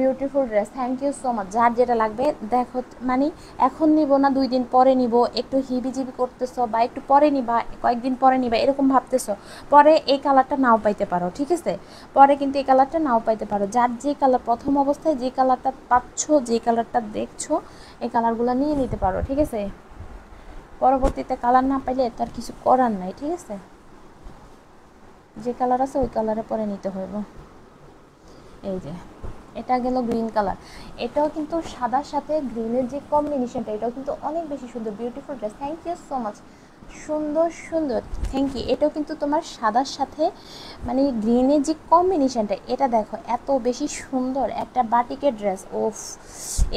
beautiful dress, thank you so much. যার যেটা লাগবে দেখো, মানে এখন নিব না 2 দিন পরে নিব, একটু হিবিজিবি করতেছো বা একটু পরে নিবা, কয়েকদিন পরে নিবা এরকম ভাবতেছো, পরে এই কালারটা নাও পাইতে পারো, ঠিক আছে, পরে কিন্তু এই কালারটা নাও পাইতে পারো। যার যে কালার প্রথম অবস্থায় যে কালারটা পাচ্ছ, যে কালারটা দেখছো, এই কালারগুলো নিয়ে নিতে পারো, ঠিক আছে, পরবর্তীতে কালার না পাইলে তার কিছু করার নাই, ঠিক আছে, যে কালার আছে ওই কালারে পরে নিতে হইব। এই যে এটা গেল গ্রিন কালার, এটাও কিন্তু সাদার সাথে গ্রিনের যে কম্বিনেশনটা, এটাও কিন্তু অনেক বেশি সুন্দর, beautiful dress, thank you so much, সুন্দর সুন্দর, থ্যাংক ইউ। এটাও কিন্তু তোমার সাদার সাথে মানে গ্রিনের যে কম্বিনেশনটা, এটা দেখো এত বেশি সুন্দর একটা বাটিকের ড্রেস, ওফ,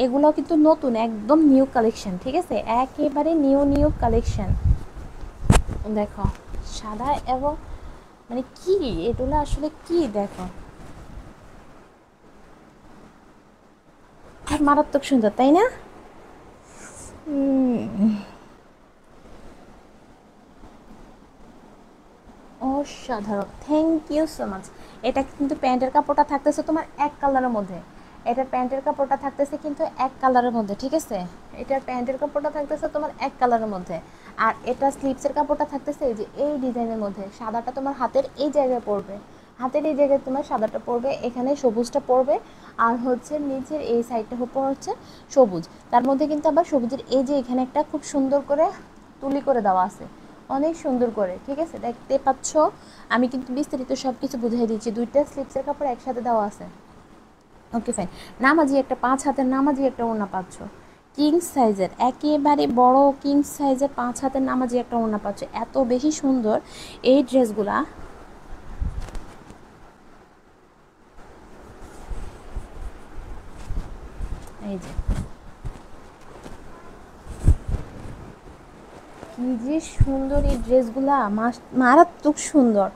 এগুলো কিন্তু নতুন একদম নিউ কালেকশন, ঠিক আছে, একেবারে নিউ নিউ কালেকশন। দেখো সাদা এবং মানে কি এগুলো আসলে কি দেখো, আর মারাত্মক সুন্দর, তাই না? অসাধারণ, থ্যাংক ইউ সো মাচ। এটা কিন্তু প্যান্টের কাপড়টা থাকতেছে তোমার এক কালারের মধ্যে, এটার প্যান্টের কাপড়টা থাকতেছে কিন্তু এক কালারের মধ্যে, ঠিক আছে, এটার প্যান্টের কাপড়টা থাকতেছে তোমার এক কালারের মধ্যে। আর এটা স্লিভসের কাপড়টা থাকতেছে এই যে এই ডিজাইনের মধ্যে, সাদাটা তোমার হাতের এই জায়গায় পড়বে, হাতের এই জায়গায় তোমার সাদাটা পড়বে, এখানে সবুজটা পড়বে, আর হচ্ছে নিচের এই সাইডটা হচ্ছে সবুজ, তার মধ্যে কিন্তু আবার সবুজের এই যে এখানে একটা খুব সুন্দর করে তুলি করে দেওয়া আছে, অনেক সুন্দর করে, ঠিক আছে, দেখতে পাচ্ছ, আমি কিন্তু বিস্তারিত সব কিছু বুঝাই দিচ্ছি, দুইটা স্লিপসের কাপড় একসাথে দেওয়া আছে, ওকে ফাইন। নামাজি একটা 5 হাতের নামাজি একটা ওড়না পাচ্ছ, কিং সাইজের, একেবারে বড় কিং সাইজের 5 হাতের নামাজি একটা ওড়না পাচ্ছ, এত বেশি সুন্দর এই ড্রেসগুলা। এই যে কি যে সুন্দর এই ড্রেসগুলা, মারাত্মক সুন্দর,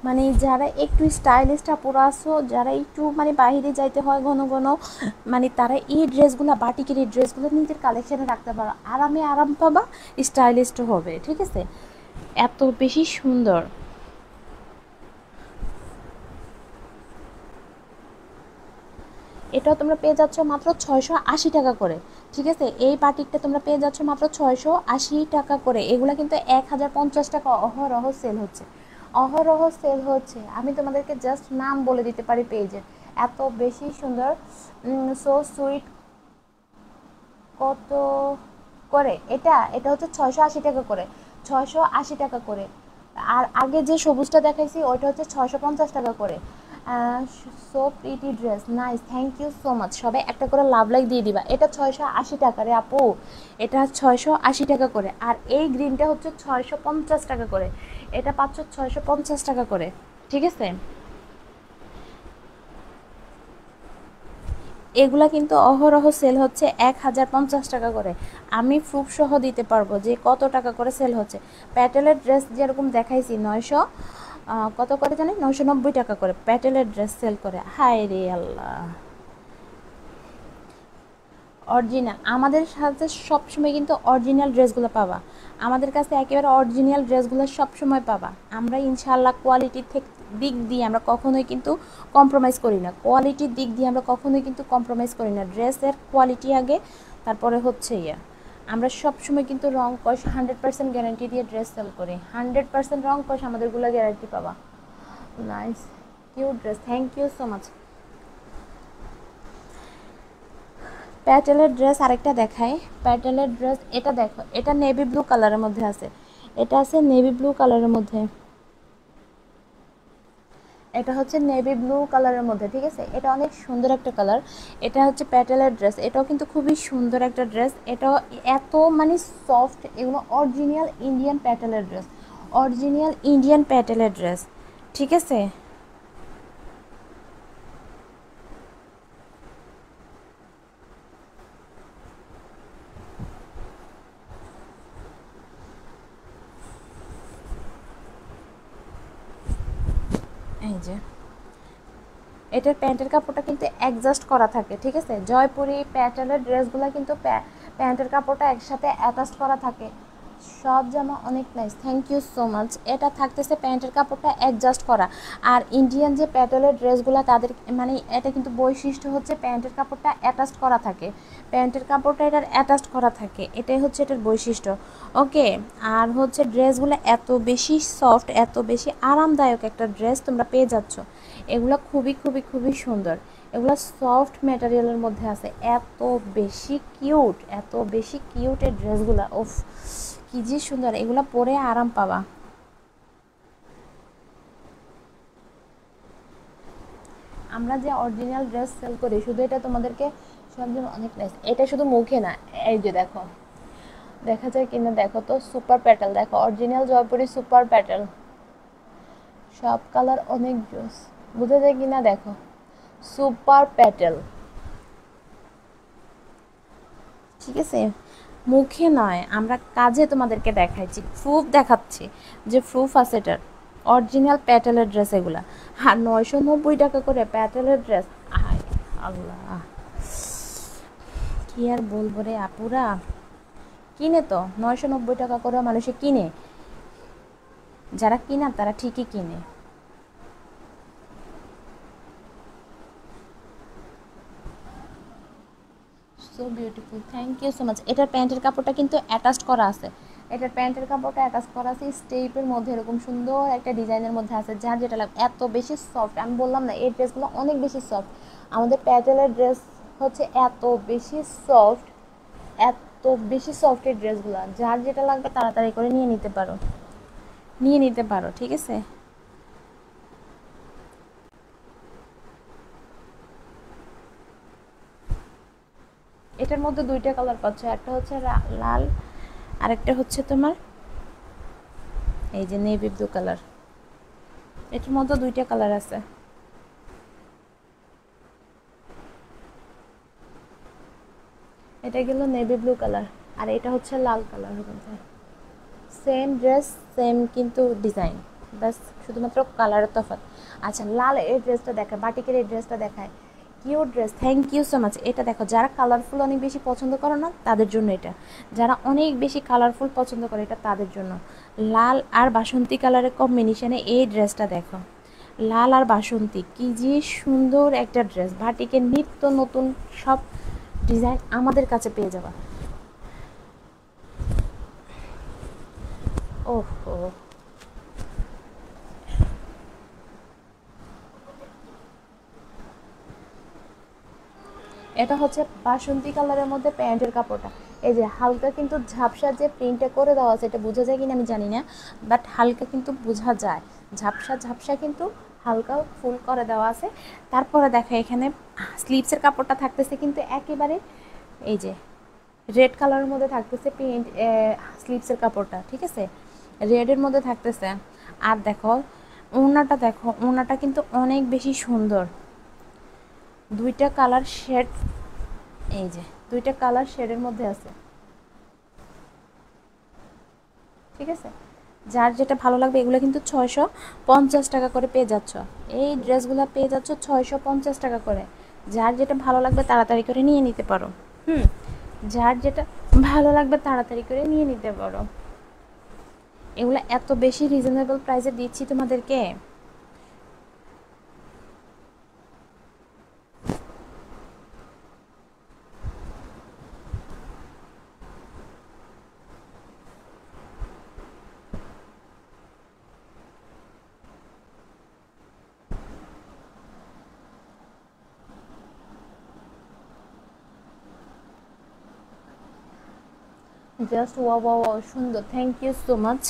মানে যারা একটু স্টাইলিস্ট আপুরা আছো, যারা একটু মানে বাইরে যাইতে হয় ঘন ঘন, মানে তারা এই ড্রেসগুলো বাটিকের এই ড্রেসগুলো নিজের কালেকশানে রাখতে পারো, আরামে আরাম পাবা, স্টাইলিস্টও হবে, ঠিক আছে, এত বেশি সুন্দর। এটাও তোমরা পেয়ে যাচ্ছ মাত্র 680 টাকা করে, ঠিক আছে, এই বাটিকটা তোমরা পেয়ে যাচ্ছ মাত্র 680 টাকা করে, এগুলো কিন্তু 1050 টাকা অহরহ সেল হচ্ছে, অহরহ সেল হচ্ছে, আমি তোমাদেরকে জাস্ট নাম বলে দিতে পারি পেজের, এত বেশি সুন্দর, সো সুইট। কত করে এটা, এটা হচ্ছে 680 টাকা করে, 680 টাকা করে। আর আগে যে সবুজটা দেখাইছি ওইটা হচ্ছে 650 টাকা করে। So pretty dress, nice, thank you so much. সবাই একটা করে লাভ লাইক দিয়ে দিবা। এটা 680 টাকা রে আপু, এটা 680 টাকা করে। আর এই গ্রিনটা হচ্ছে 650 টাকা করে, এটা পাচ্ছ 650 টাকা করে, ঠিক আছে। এগুলা কিন্তু অহরহ সেল হচ্ছে 1050 টাকা করে। আমি প্রুফ সহ দিতে পারবো যে কত টাকা করে সেল হচ্ছে। প্যাটেলের ড্রেস যেরকম দেখাইছি 900 কত করে জানি 990 টাকা করে প্যাটেলের ড্রেস সেল করে। হায় রে আল্লাহ। অরিজিনাল আমাদের সাথে সবসময় কিন্তু অরিজিনাল ড্রেসগুলো পাবা, আমাদের কাছে একেবারে অরিজিনাল ড্রেসগুলো সবসময় পাবা। আমরা ইনশাআল্লাহ কোয়ালিটির দিক দিয়ে আমরা কখনোই কিন্তু কম্প্রোমাইজ করি না, কোয়ালিটির দিক দিয়ে আমরা কখনোই কিন্তু কম্প্রোমাইজ করি না। ড্রেসের কোয়ালিটি আগে, তারপরে হচ্ছে আমরা সবসময় কিন্তু রং কস 100% গ্যারান্টি দিয়ে ড্রেস সেল করি। 100% রং কস আমাদেরগুলো গ্যারান্টি পাবা। Nice cute dress, thank you so much. প্যাটেলের ড্রেস আরেকটা দেখাই। প্যাটেলের ড্রেস এটা দেখো, এটা নেভি ব্লু কালারের মধ্যে আছে, এটা আছে নেভি ব্লু কালারের মধ্যে, এটা হচ্ছে নেভি ব্লু কালারের মধ্যে, ঠিক আছে। এটা অনেক সুন্দর একটা কালার। এটা হচ্ছে প্যাটেলের ড্রেস, এটাও কিন্তু খুবই সুন্দর একটা ড্রেস। এটাও এত মানে সফট, এগুলো অরিজিনাল ইন্ডিয়ান প্যাটেলের ড্রেস, অরিজিনাল ইন্ডিয়ান প্যাটেলের ড্রেস, ঠিক আছে। এই যে এটার প্যান্টের কাপড়টা কিন্তু অ্যাডজাস্ট করা থাকে, ঠিক আছে। জয়পুরি প্যাটেলের ড্রেসগুলো কিন্তু প্যান্টের কাপড়টা একসাথে অ্যাটাচ করা থাকে। সব জামা অনেক nice, thank you so much. এটা থাকতেছে প্যান্টের কাপড়টা অ্যাডজাস্ট করা। আর ইন্ডিয়ান যে প্যাটেলের ড্রেসগুলো তাদের মানে এটা কিন্তু বৈশিষ্ট্য হচ্ছে প্যান্টের কাপড়টা অ্যাটাচ করা থাকে, প্যান্টের কাপড়টা এটার অ্যাটাচ করা থাকে, এটাই হচ্ছে এটার বৈশিষ্ট্য। ওকে, আর হচ্ছে ড্রেসগুলো এত বেশি সফট, এত বেশি আরামদায়ক একটা ড্রেস তোমরা পেয়ে যাচ্ছ। এগুলো খুবই খুবই খুবই সুন্দর, এগুলো সফট ম্যাটেরিয়ালের মধ্যে আছে, এত বেশি কিউট, এত বেশি কিউট এই ড্রেসগুলো। ওফ কি যে সুন্দর, এগুলো পরে আরাম পাবা। আমরা যে অরিজিনাল ড্রেস সেল করি শুধু এটা তোমাদেরকে সব জন্য অনেক নাইস। এটা শুধু মুখে না, এই যে দেখো, দেখা যায় কিনা দেখো তো, সুপার প্যাটেল দেখো, অরিজিনাল জয়পুরি সুপার প্যাটেল, সব কালার অনেক জোস, বুঝা যায় কিনা দেখো, সুপার প্যাটেল, ঠিক আছে। মুখে নয়, আমরা কাজে তোমাদেরকে দেখাইছি, প্রুফ দেখাচ্ছি যে প্রুফ আছে এটার। অরিজিনাল প্যাটেলের ড্রেস এগুলা, আর 990 টাকা করে প্যাটেলের ড্রেস। আয় আল্লাহ, কি আর বলবো রে আপুরা, কিনে তো 990 টাকা করে মানুষে কিনে, যারা কিনা তারা ঠিকই কিনে। So beautiful, thank you so much. এটার প্যান্টের কাপড়টা কিন্তু অ্যাটাচ করা আছে, এটার প্যান্টের কাপড়টা অ্যাটাচ করা আছে স্টেপের মধ্যে, এরকম সুন্দর একটা ডিজাইনের মধ্যে আছে, যার যেটা লাগে। এত বেশি সফট, আমি বললাম না এই ড্রেসগুলো অনেক বেশি সফট। আমাদের প্যাটেলের ড্রেস হচ্ছে এত বেশি সফট, এত বেশি সফট এই ড্রেসগুলো, যার যেটা লাগবে তাড়াতাড়ি করে নিয়ে নিতে পারো, নিয়ে নিতে পারো, ঠিক আছে। এটার মধ্যে দুইটা কালার পাচ্ছ, একটা হচ্ছে লাল, আরেকটা হচ্ছে তোমার এই যে নেভি ব্লু কালার। এটার মধ্যে দুইটা কালার আছে। এটা গেল নেভি ব্লু কালার, আর এটা হচ্ছে লাল কালার। সেম ড্রেস, সেম কিন্তু ডিজাইন, বাস শুধুমাত্র কালারের তফাৎ। আচ্ছা, লাল এই ড্রেসটা দেখায়, বাটিকের এই ড্রেসটা দেখায়, cute dress, thank you so much. এটা দেখো, যারা কালারফুল অনেক বেশি পছন্দ করে না তাদের জন্য এটা, যারা অনেক বেশি কালারফুল পছন্দ করে এটা তাদের জন্য। লাল আর বাসন্তী কালারের কম্বিনেশনে এই ড্রেসটা দেখো, লাল আর বাসন্তী, কি যে সুন্দর একটা ড্রেস। বাটিকের নিত্য নতুন সব ডিজাইন আমাদের কাছে পেয়ে যাবা। ওহো, এটা হচ্ছে বাসন্তী কালারের মধ্যে প্যান্টের কাপড়টা, এই যে হালকা কিন্তু ঝাপসা যে প্রিন্টটা করে দেওয়া আছে, এটা বোঝা যায় কিনা আমি জানি না, বাট হালকা কিন্তু বোঝা যায়, ঝাপসা ঝাপসা কিন্তু হালকা ফুল করে দেওয়া আছে। তারপরে দেখো এখানে স্লিভসের কাপড়টা থাকতেছে কিন্তু একেবারে এই যে রেড কালারের মধ্যে থাকতেছে প্রিন্ট, স্লিভসের কাপড়টা, ঠিক আছে, রেডের মধ্যে থাকতেছে। আর দেখো ওড়নাটা, দেখো ওড়নাটা কিন্তু অনেক বেশি সুন্দর, দুইটা কালার শেড, এই যে দুইটা কালার শেডের মধ্যে আছে, ঠিক আছে। যার যেটা ভালো লাগবে, এগুলো কিন্তু 650 টাকা করে পেয়ে যাচ্ছ। এই ড্রেসগুলো পেয়ে যাচ্ছ 650 টাকা করে। যার যেটা ভালো লাগবে তাড়াতাড়ি করে নিয়ে নিতে পারো। যার যেটা ভালো লাগবে তাড়াতাড়ি করে নিয়ে নিতে পারো। এগুলো এত বেশি রিজনেবল প্রাইসে দিচ্ছি তোমাদেরকে। জাস্ট ওয়াও ওয়াও ওয়াও, সুন্দর, থ্যাংক ইউ সো মাচ।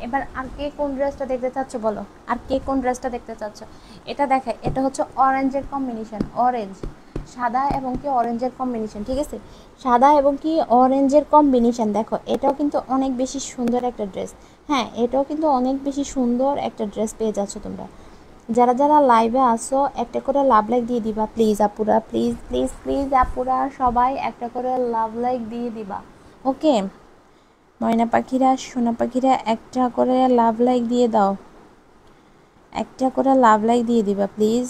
এবার আর কে কোন ড্রেসটা দেখতে চাচ্ছ বলো, আর কে কোন ড্রেসটা দেখতে চাচ্ছ? এটা দেখে, এটা হচ্ছে অরেঞ্জের কম্বিনেশন, অরেঞ্জ সাদা এবং কি অরেঞ্জের কম্বিনেশন, ঠিক আছে। সাদা এবং কি অরেঞ্জের কম্বিনেশন, দেখো এটাও কিন্তু অনেক বেশি সুন্দর একটা ড্রেস। হ্যাঁ, এটাও কিন্তু অনেক বেশি সুন্দর একটা ড্রেস পেয়ে যাচ্ছ তোমরা। যারা যারা লাইভে আসো একটা করে লাভ লাইক দিয়ে দিবা প্লিজ আপুরা, প্লিজ প্লিজ প্লিজ আপুরা, সবাই একটা করে লাভ লাইক দিয়ে দিবা, ওকে। ময়না পাখিরা, সোনা পাখিরা, একটা করে লাভ লাইক দিয়ে দাও, একটা করে লাভ লাইক দিয়ে দিবা প্লিজ।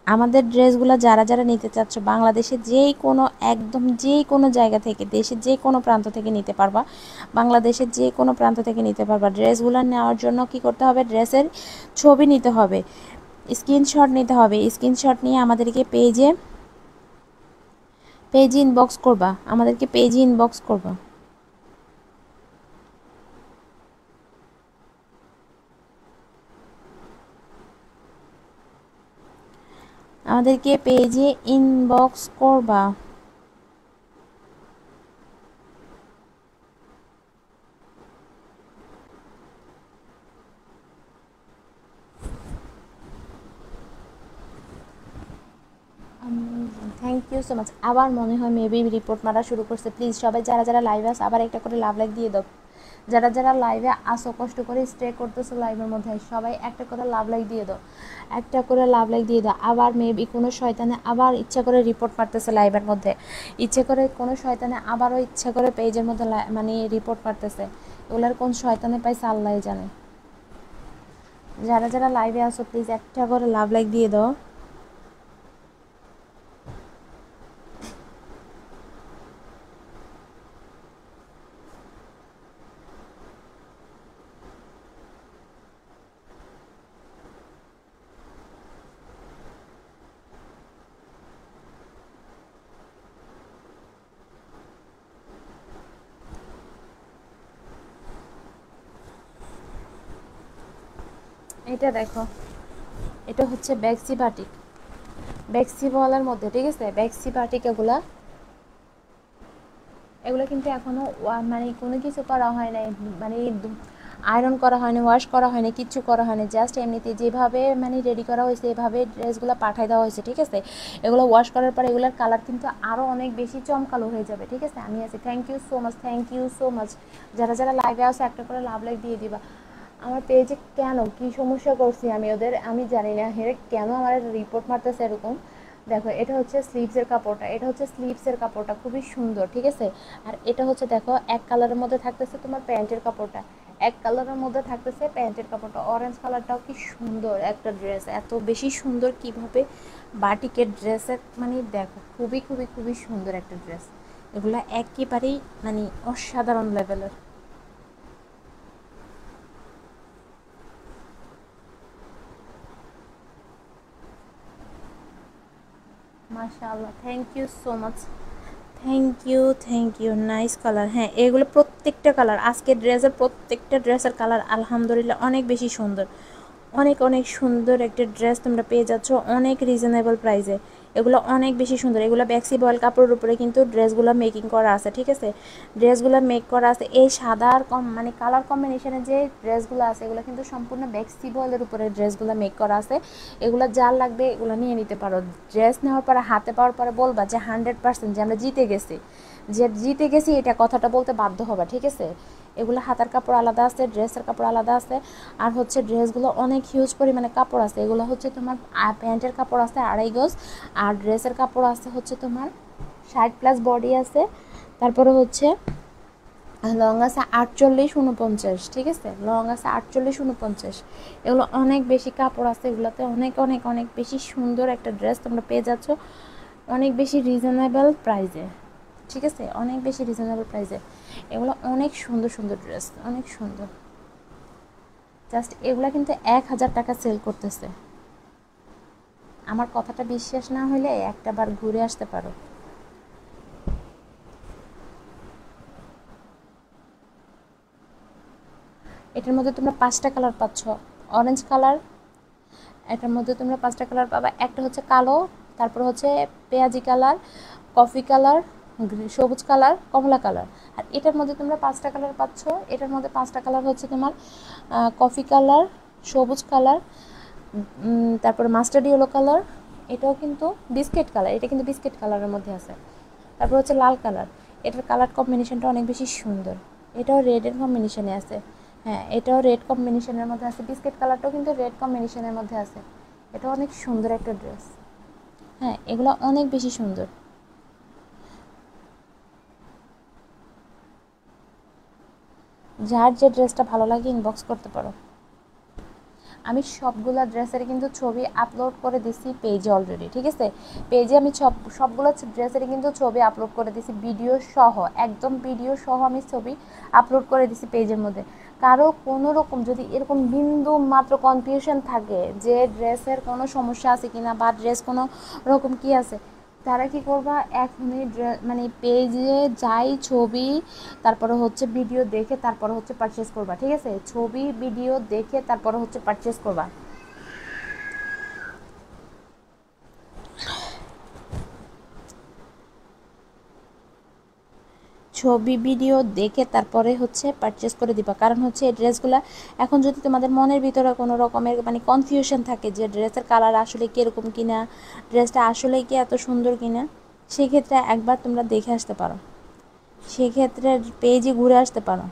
আমাদের ড্রেসগুলো যারা যারা নিতে চাচ্ছ, বাংলাদেশে যেই কোনো, একদম যেই কোনো জায়গা থেকে, দেশের যে কোনো প্রান্ত থেকে নিতে পারবা, বাংলাদেশের যে কোনো প্রান্ত থেকে নিতে পারবা। ড্রেসগুলো নেওয়ার জন্য কি করতে হবে, ড্রেসের ছবি নিতে হবে, স্ক্রিনশট নিতে হবে। স্ক্রিনশট নিয়ে আমাদেরকে পেজে ইনবক্স করবা, আমাদেরকে পেজে ইনবক্স করবা। আমাদেরকে পেজে ইনবক্স করবা। Thank you so much. আবার মনে হয় মেবি রিপোর্ট মারা শুরু করছে। প্লিজ সবাই যারা যারা লাইভে আসো আবার একটা করে লাভ লাইক দিয়ে দাও। যারা যারা লাইভে আসো, কষ্ট করে স্টে করতেছো লাইভের মধ্যে, সবাই একটা করে লাভ লাইক দিয়ে দাও, একটা করে লাভ লাইক দিয়ে দাও। আবার মেবি কোনো শয়তানে আবার ইচ্ছা করে রিপোর্ট মারতেছে লাইভের মধ্যে, ইচ্ছে করে কোনো শয়তানে আবারও ইচ্ছা করে পেজের মধ্যে মানে রিপোর্ট মারতেছে। ওগুলার কোন শয়তানে পাইছে আল্লাহ জানে। যারা যারা লাইভে আসো প্লিজ একটা করে লাভ লাইক দিয়ে দাও। এটা দেখো, এটা হচ্ছে ব্যাক্সি বাটিক, ব্যাক্সি বলার মধ্যে, ঠিক আছে। ব্যাক্সি বাটিক এগুলা, এগুলো কিন্তু এখনও মানে কোনো কিছু করা হয় নাই, মানে আয়রন করা হয়নি, ওয়াশ করা হয়নি, কিচ্ছু করা হয়নি। জাস্ট এমনিতে যেভাবে মানে রেডি করা হয়েছে এভাবে ড্রেসগুলো পাঠিয়ে দেওয়া হয়েছে, ঠিক আছে। এগুলো ওয়াশ করার পর এগুলোর কালার কিন্তু আরও অনেক বেশি চমকালো হয়ে যাবে, ঠিক আছে। আমি আছি, thank you so much, thank you so much. যারা যারা লাইভে আসো একটা করে লাভ লাইক দিয়ে দিবা। আমার পেজে কেন কি সমস্যা করছি আমি ওদের, আমি জানি না হেরে কেন আমার রিপোর্ট মারতেছে এরকম। দেখো এটা হচ্ছে স্লিভসের কাপড়টা, এটা হচ্ছে স্লিভসের কাপড়টা, খুবই সুন্দর, ঠিক আছে। আর এটা হচ্ছে দেখো এক কালারের মধ্যে থাকতেছে তোমার প্যান্টের কাপড়টা, এক কালারের মধ্যে থাকতেছে প্যান্টের কাপড়টা। অরেঞ্জ কালারটাও কি সুন্দর একটা ড্রেস, এত বেশি সুন্দর কিভাবে বাটিকের ড্রেসের, মানে দেখো খুবই খুবই খুবই সুন্দর একটা ড্রেস। এগুলো একেবারেই মানে অসাধারণ লেভেলের। মাশাআল্লাহ, thank you so much, thank you thank you, nice colour. হ্যাঁ, এগুলো প্রত্যেকটা কালার, আজকের ড্রেসের প্রত্যেকটা ড্রেসের কালার আলহামদুলিল্লাহ অনেক বেশি সুন্দর, অনেক অনেক সুন্দর একটা ড্রেস তোমরা পেয়ে যাচ্ছ অনেক রিজনেবল প্রাইসে। এগুলো অনেক বেশি সুন্দর। এগুলো ব্যাক্সি বয়েল কাপড়ের উপরে কিন্তু ড্রেসগুলো মেকিং করা আছে, ঠিক আছে? ড্রেসগুলো মেক করা আছে এই সাদা আর মানে কালার কম্বিনেশনে যে ড্রেসগুলো আছে এগুলো কিন্তু সম্পূর্ণ ব্যাক্সি বয়েলের উপরে ড্রেসগুলো মেক করা আছে। এগুলো যার লাগবে এগুলো নিয়ে নিতে পারো। ড্রেস নেওয়ার পরে হাতে পাওয়ার পরে বলবা যে 100% যে আমরা জিতে গেছি, যে জিতে গেছি এটা কথাটা বলতে বাধ্য হবা, ঠিক আছে? এগুলো হাতার কাপড় আলাদা আছে, ড্রেসের কাপড় আলাদা আছে। আর হচ্ছে ড্রেসগুলো অনেক হিউজ পরিমাণে কাপড় আছে। এগুলো হচ্ছে তোমার প্যান্টের কাপড় আছে 2.5 গজ, আর ড্রেসের কাপড় আছে হচ্ছে তোমার 60+ বডি আছে। তারপরে হচ্ছে লং আছে 48-49, ঠিক আছে? লং আছে 48-49। এগুলো অনেক বেশি কাপড় আছে, এগুলোতে অনেক অনেক অনেক বেশি সুন্দর একটা ড্রেস তোমরা পেয়ে যাচ্ছ অনেক বেশি রিজনেবল প্রাইসে, ঠিক আছে? অনেক বেশি রিজনেবল প্রাইসে। এগুলো অনেক সুন্দর সুন্দর ড্রেস, অনেক সুন্দর। জাস্ট এগুলো কিন্তু 1000 টাকা সেল করতেছে। আমার কথাটা বিশ্বাস না হলে একটা বার ঘুরে আসতে পারো। এটার মধ্যে তোমরা 5টা কালার পাচ্ছ। অরেঞ্জ কালার, এটার মধ্যে তোমরা 5টা কালার পাবা। একটা হচ্ছে কালো, তারপর হচ্ছে পেঁয়াজি কালার, কফি কালার, সবুজ কালার, কমলা কালার। আর এটার মধ্যে তোমরা 5টা কালার পাচ্ছ। এটার মধ্যে 5টা কালার হচ্ছে তোমার কফি কালার, সবুজ কালার, তারপরে মাস্টার্ড ইয়েলো কালার, এটাও কিন্তু বিস্কিট কালার, এটা কিন্তু বিস্কিট কালারের মধ্যে আছে। তারপর হচ্ছে লাল কালার, এটার কালার কম্বিনেশনটা অনেক বেশি সুন্দর। এটাও রেডের কম্বিনেশনে আছে। হ্যাঁ, এটাও রেড কম্বিনেশনের মধ্যে আছে। বিস্কিট কালারটাও কিন্তু রেড কম্বিনেশনের মধ্যে আছে। এটা অনেক সুন্দর একটা ড্রেস। হ্যাঁ, এগুলো অনেক বেশি সুন্দর। যার যে ড্রেসটা ভালো লাগে ইনবক্স করতে পারো। আমি সবগুলা ড্রেসের কিন্তু ছবি আপলোড করে দিছি পেজে অলরেডি, ঠিক আছে? পেজে আমি সবগুলো ড্রেসের কিন্তু ছবি আপলোড করে দিছি ভিডিও সহ, একদম ভিডিও সহ আমি ছবি আপলোড করে দিছি পেজের মধ্যে। কারো কোনো রকম যদি এরকম বিন্দু মাত্র কনফিউশন থাকে যে ড্রেসের কোনো সমস্যা আছে কিনা বা ড্রেস কোনো রকম কি আছে, তারা কি করবা এখনই মানে পেজে যাই ছবি, তারপরে হচ্ছে ভিডিও দেখে তারপরে হচ্ছে পারচেস করবা, ঠিক আছে? ছবি ভিডিও দেখে তারপরে হচ্ছে পারচেস করবা। ছবি ভিডিও দেখে তারপরে হচ্ছে পারচেস করে দিবা। কারণ হচ্ছে এই ড্রেসগুলো এখন যদি তোমাদের মনের ভিতরে কোনো রকমের মানে কনফিউশন থাকে যে ড্রেসের কালার আসলে কীরকম কিনা, ড্রেসটা আসলে কি এত সুন্দর কিনা, সেক্ষেত্রে একবার তোমরা দেখে আসতে পারো, সেক্ষেত্রে পেজে ঘুরে আসতে পারো।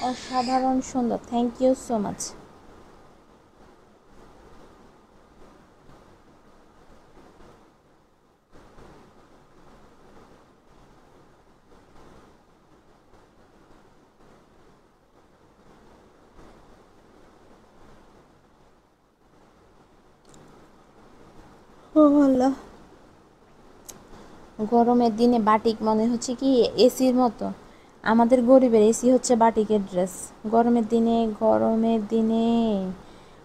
অসাধারণ সুন্দর, থ্যাংক ইউ সো মাচ। ও আল্লাহ, গরমের দিনে বাটিক মনে হচ্ছে কি এসির মতো। আমাদের গরিবের এসি হচ্ছে বাটিকের ড্রেস। গরমের দিনে, গরমের দিনে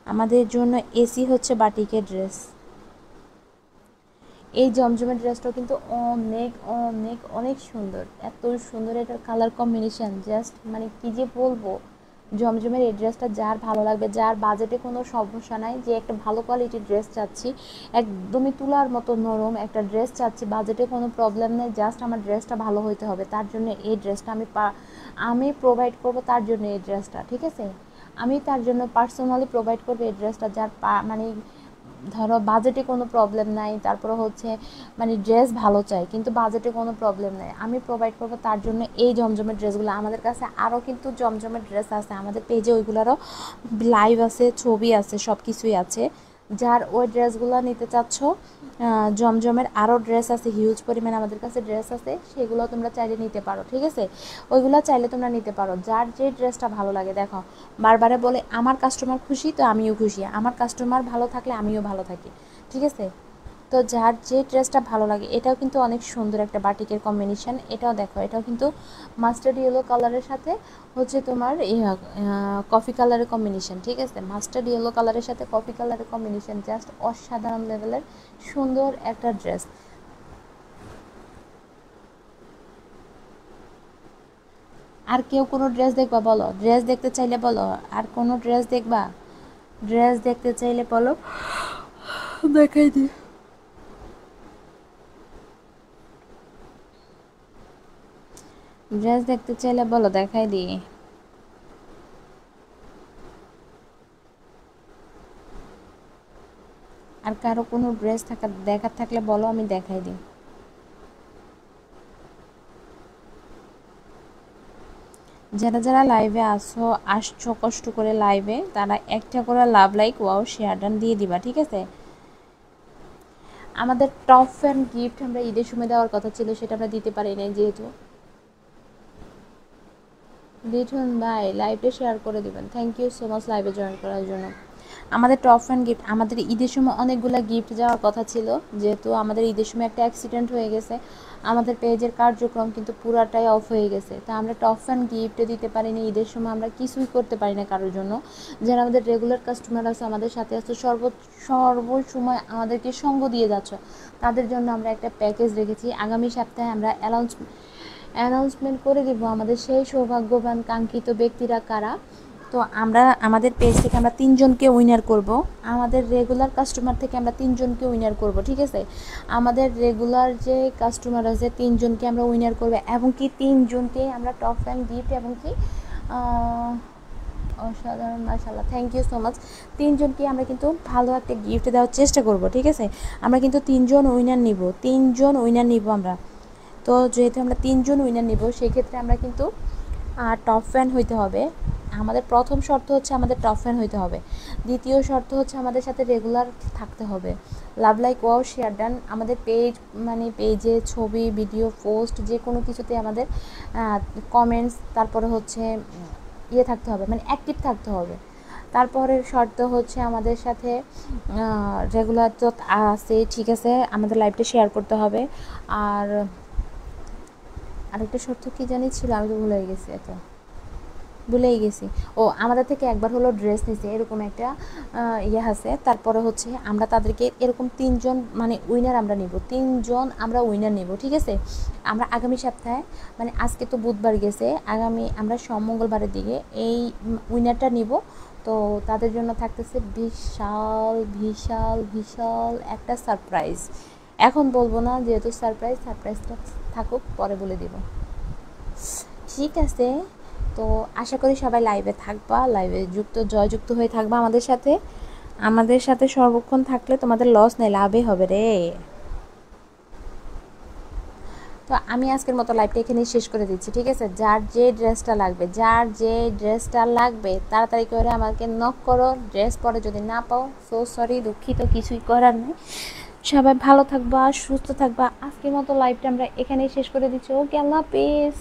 আমাদের জন্য এসি হচ্ছে বাটিকের ড্রেস। এই জমজমের ড্রেসটাও কিন্তু অনেক অনেক অনেক সুন্দর, এত সুন্দর এটার কালার কম্বিনেশন, জাস্ট মানে কি যে বলবো। জমজমের এই ড্রেসটা যার ভালো লাগবে, যার বাজেটে কোনো সমস্যা নাই, যে একটা ভালো কোয়ালিটির ড্রেস চাচ্ছি, একদমই তুলার মতো নরম একটা ড্রেস চাচ্ছি, বাজেটে কোনো প্রবলেম নেই, জাস্ট আমার ড্রেসটা ভালো হইতে হবে, তার জন্য এই ড্রেসটা আমি প্রোভাইড করব, তার জন্য এই ড্রেসটা, ঠিক আছে? আমি তার জন্য পার্সোনালি প্রোভাইড করবো এই ড্রেসটা, যার মানে ধরো বাজেটে কোনো প্রবলেম নাই, তারপরে হচ্ছে মানে ড্রেস ভালো চাই কিন্তু বাজেটে কোনো প্রবলেম নেই, আমি প্রোভাইড করবো তার জন্য এই জমজমের ড্রেসগুলো। আমাদের কাছে আরও কিন্তু জমজমের ড্রেস আছে, আমাদের পেজে ওইগুলোরও লাইভ আছে, ছবি আছে, সব কিছুই আছে। যার ওই ড্রেসগুলো নিতে চাচ্ছ, জমজমের আরও ড্রেস আছে, হিউজ পরিমাণে আমাদের কাছে ড্রেস আছে, সেগুলো তোমরা চাইলে নিতে পারো, ঠিক আছে? ওইগুলো চাইলে তোমরা নিতে পারো, যার যে ড্রেসটা ভালো লাগে। দেখো, বারবারে বলে আমার কাস্টমার খুশি তো আমিও খুশি, আমার কাস্টমার ভালো থাকলে আমিও ভালো থাকি, ঠিক আছে? তো যার যে ড্রেসটা ভালো লাগে। এটাও কিন্তু অনেক সুন্দর একটা বাটিকের কম্বিনেশন। এটাও দেখো, এটাও কিন্তু মাস্টার্ড ইয়েলো কালারের সাথে হচ্ছে তোমার কফি কালারের কম্বিনেশন, ঠিক আছে? মাস্টার্ড ইয়েলো কালারের সাথে কফি কালারের কম্বিনেশন, জাস্ট অসাধারণ লেভেলের সুন্দর একটা ড্রেস। আর কেউ কোনো ড্রেস দেখবা বলো, ড্রেস দেখতে চাইলে বলো, আর কোনো ড্রেস দেখবা, ড্রেস দেখতে চাইলে বলো, দেখাই দি। ড্রেস দেখতে চাইলে বলো, দেখাই দিই। আর কারো কোনো ড্রেস দেখার থাকলে বলো, আমি দেখাই দিই। যারা যারা লাইভে আসছো কষ্ট করে লাইভে, তারা একটা করে love like wow share done দিয়ে দিবা, ঠিক আছে? আমাদের টপ ফ্যান গিফট আমরা ঈদের সময় দেওয়ার কথা ছিল, সেটা আমরা দিতে পারি নাই যেহেতু। লিটন ভাই লাইভে শেয়ার করে দিবেন, থ্যাংক ইউ সো মাচ লাইভে জয়েন করার জন্য। আমাদের টপ ফ্যান গিফট, আমাদের ঈদের সময় অনেকগুলো গিফট যাওয়ার কথা ছিল, যেহেতু আমাদের ঈদের সময় একটা অ্যাক্সিডেন্ট হয়ে গেছে, আমাদের পেজের কার্যক্রম কিন্তু পুরাটাই অফ হয়ে গেছে। তা আমরা টপ ফ্যান গিফট দিতে পারিনি ঈদের সময়, আমরা কিছুই করতে পারি না কারোর জন্য। যারা আমাদের রেগুলার কাস্টমার আছে, আমাদের সাথে আছে, সর্বসময় আমাদেরকে সঙ্গ দিয়ে যাচ্ছ, তাদের জন্য আমরা একটা প্যাকেজ রেখেছি। আগামী সপ্তাহে আমরা অ্যানাউন্সমেন্ট করে দেব আমাদের সেই সৌভাগ্যবান কাঙ্ক্ষিত ব্যক্তিরা কারা। তো আমরা আমাদের পেজ থেকে আমরা 3 জনকে উইনার করব, আমাদের রেগুলার কাস্টমার থেকে আমরা 3 জনকে উইনার করব, ঠিক আছে? আমাদের রেগুলার যে কাস্টমার আছে 3 জনকে আমরা উইনার করব, এবং কি 3 জনকে আমরা টপ ফ্যান গিফট, এবং কি অসাধারণ, মাশাআল্লাহ, থ্যাংক ইউ সো মাচ। 3 জনকে আমরা কিন্তু ভালো একটা গিফট দেওয়ার চেষ্টা করব, ঠিক আছে? আমরা কিন্তু 3 জন উইনার নিব, 3 জন উইনার নিব আমরা। তো যেহেতু আমরা 3 জন উইনার নিব, সেই ক্ষেত্রে আমরা কিন্তু টপ ফ্যান হইতে হবে। আমাদের প্রথম শর্ত হচ্ছে আমাদের টপ ফ্যান হইতে হবে। দ্বিতীয় শর্ত হচ্ছে আমাদের সাথে রেগুলার থাকতে হবে। Love like wow share done আমাদের পেজ, মানে পেজে ছবি ভিডিও পোস্ট যে কোনো কিছুতে আমাদের কমেন্টস, তারপরে হচ্ছে ইয়ে থাকতে হবে, মানে অ্যাক্টিভ থাকতে হবে। তারপরের শর্ত হচ্ছে আমাদের সাথে রেগুলার তো আছে, ঠিক আছে, আমাদের লাইভটা শেয়ার করতে হবে। আর আরেকটা শর্ত কি জানি ছিল, আমি তো ভুলেই গেছি। ও, আমাদের থেকে একবার হলো ড্রেস নিছে, এরকম একটা ইয়ে আছে। তারপরে হচ্ছে আমরা তাদেরকে এরকম 3 জন মানে উইনার আমরা নিব, 3 জন আমরা উইনার নিব, ঠিক আছে? আমরা আগামী সপ্তাহে, মানে আজকে তো বুধবার গেছে, আগামী আমরা মঙ্গলবারের দিকে এই উইনারটা নিব। তো তাদের জন্য থাকতেছে বিশাল বিশাল বিশাল একটা সারপ্রাইজ। এখন বলবো না, যেহেতু সারপ্রাইজটা থাকুক, পরে বলে দিব, ঠিক আছে? তো আশা করি সবাই লাইভে থাকবা, লাইভে জয়যুক্ত হয়ে থাকবা আমাদের সাথে সর্বক্ষণ থাকলে তোমাদের লস নেই, লাভে হবে রে। তো আমি আজকের মতো লাইভটা এখানেই শেষ করে দিচ্ছি, ঠিক আছে? যার যে ড্রেসটা লাগবে তাড়াতাড়ি করে আমাকে নক করো। ড্রেস পরে যদি না পাও, সো সরি, দুঃখিত, কিছুই করার নেই। সবাই ভালো থাকবা, সুস্থ থাকবা। আজকের মতো লাইভটা আমরা এখানেই শেষ করে দিচ্ছি। ওকে, আল্লাহ হাফেজ।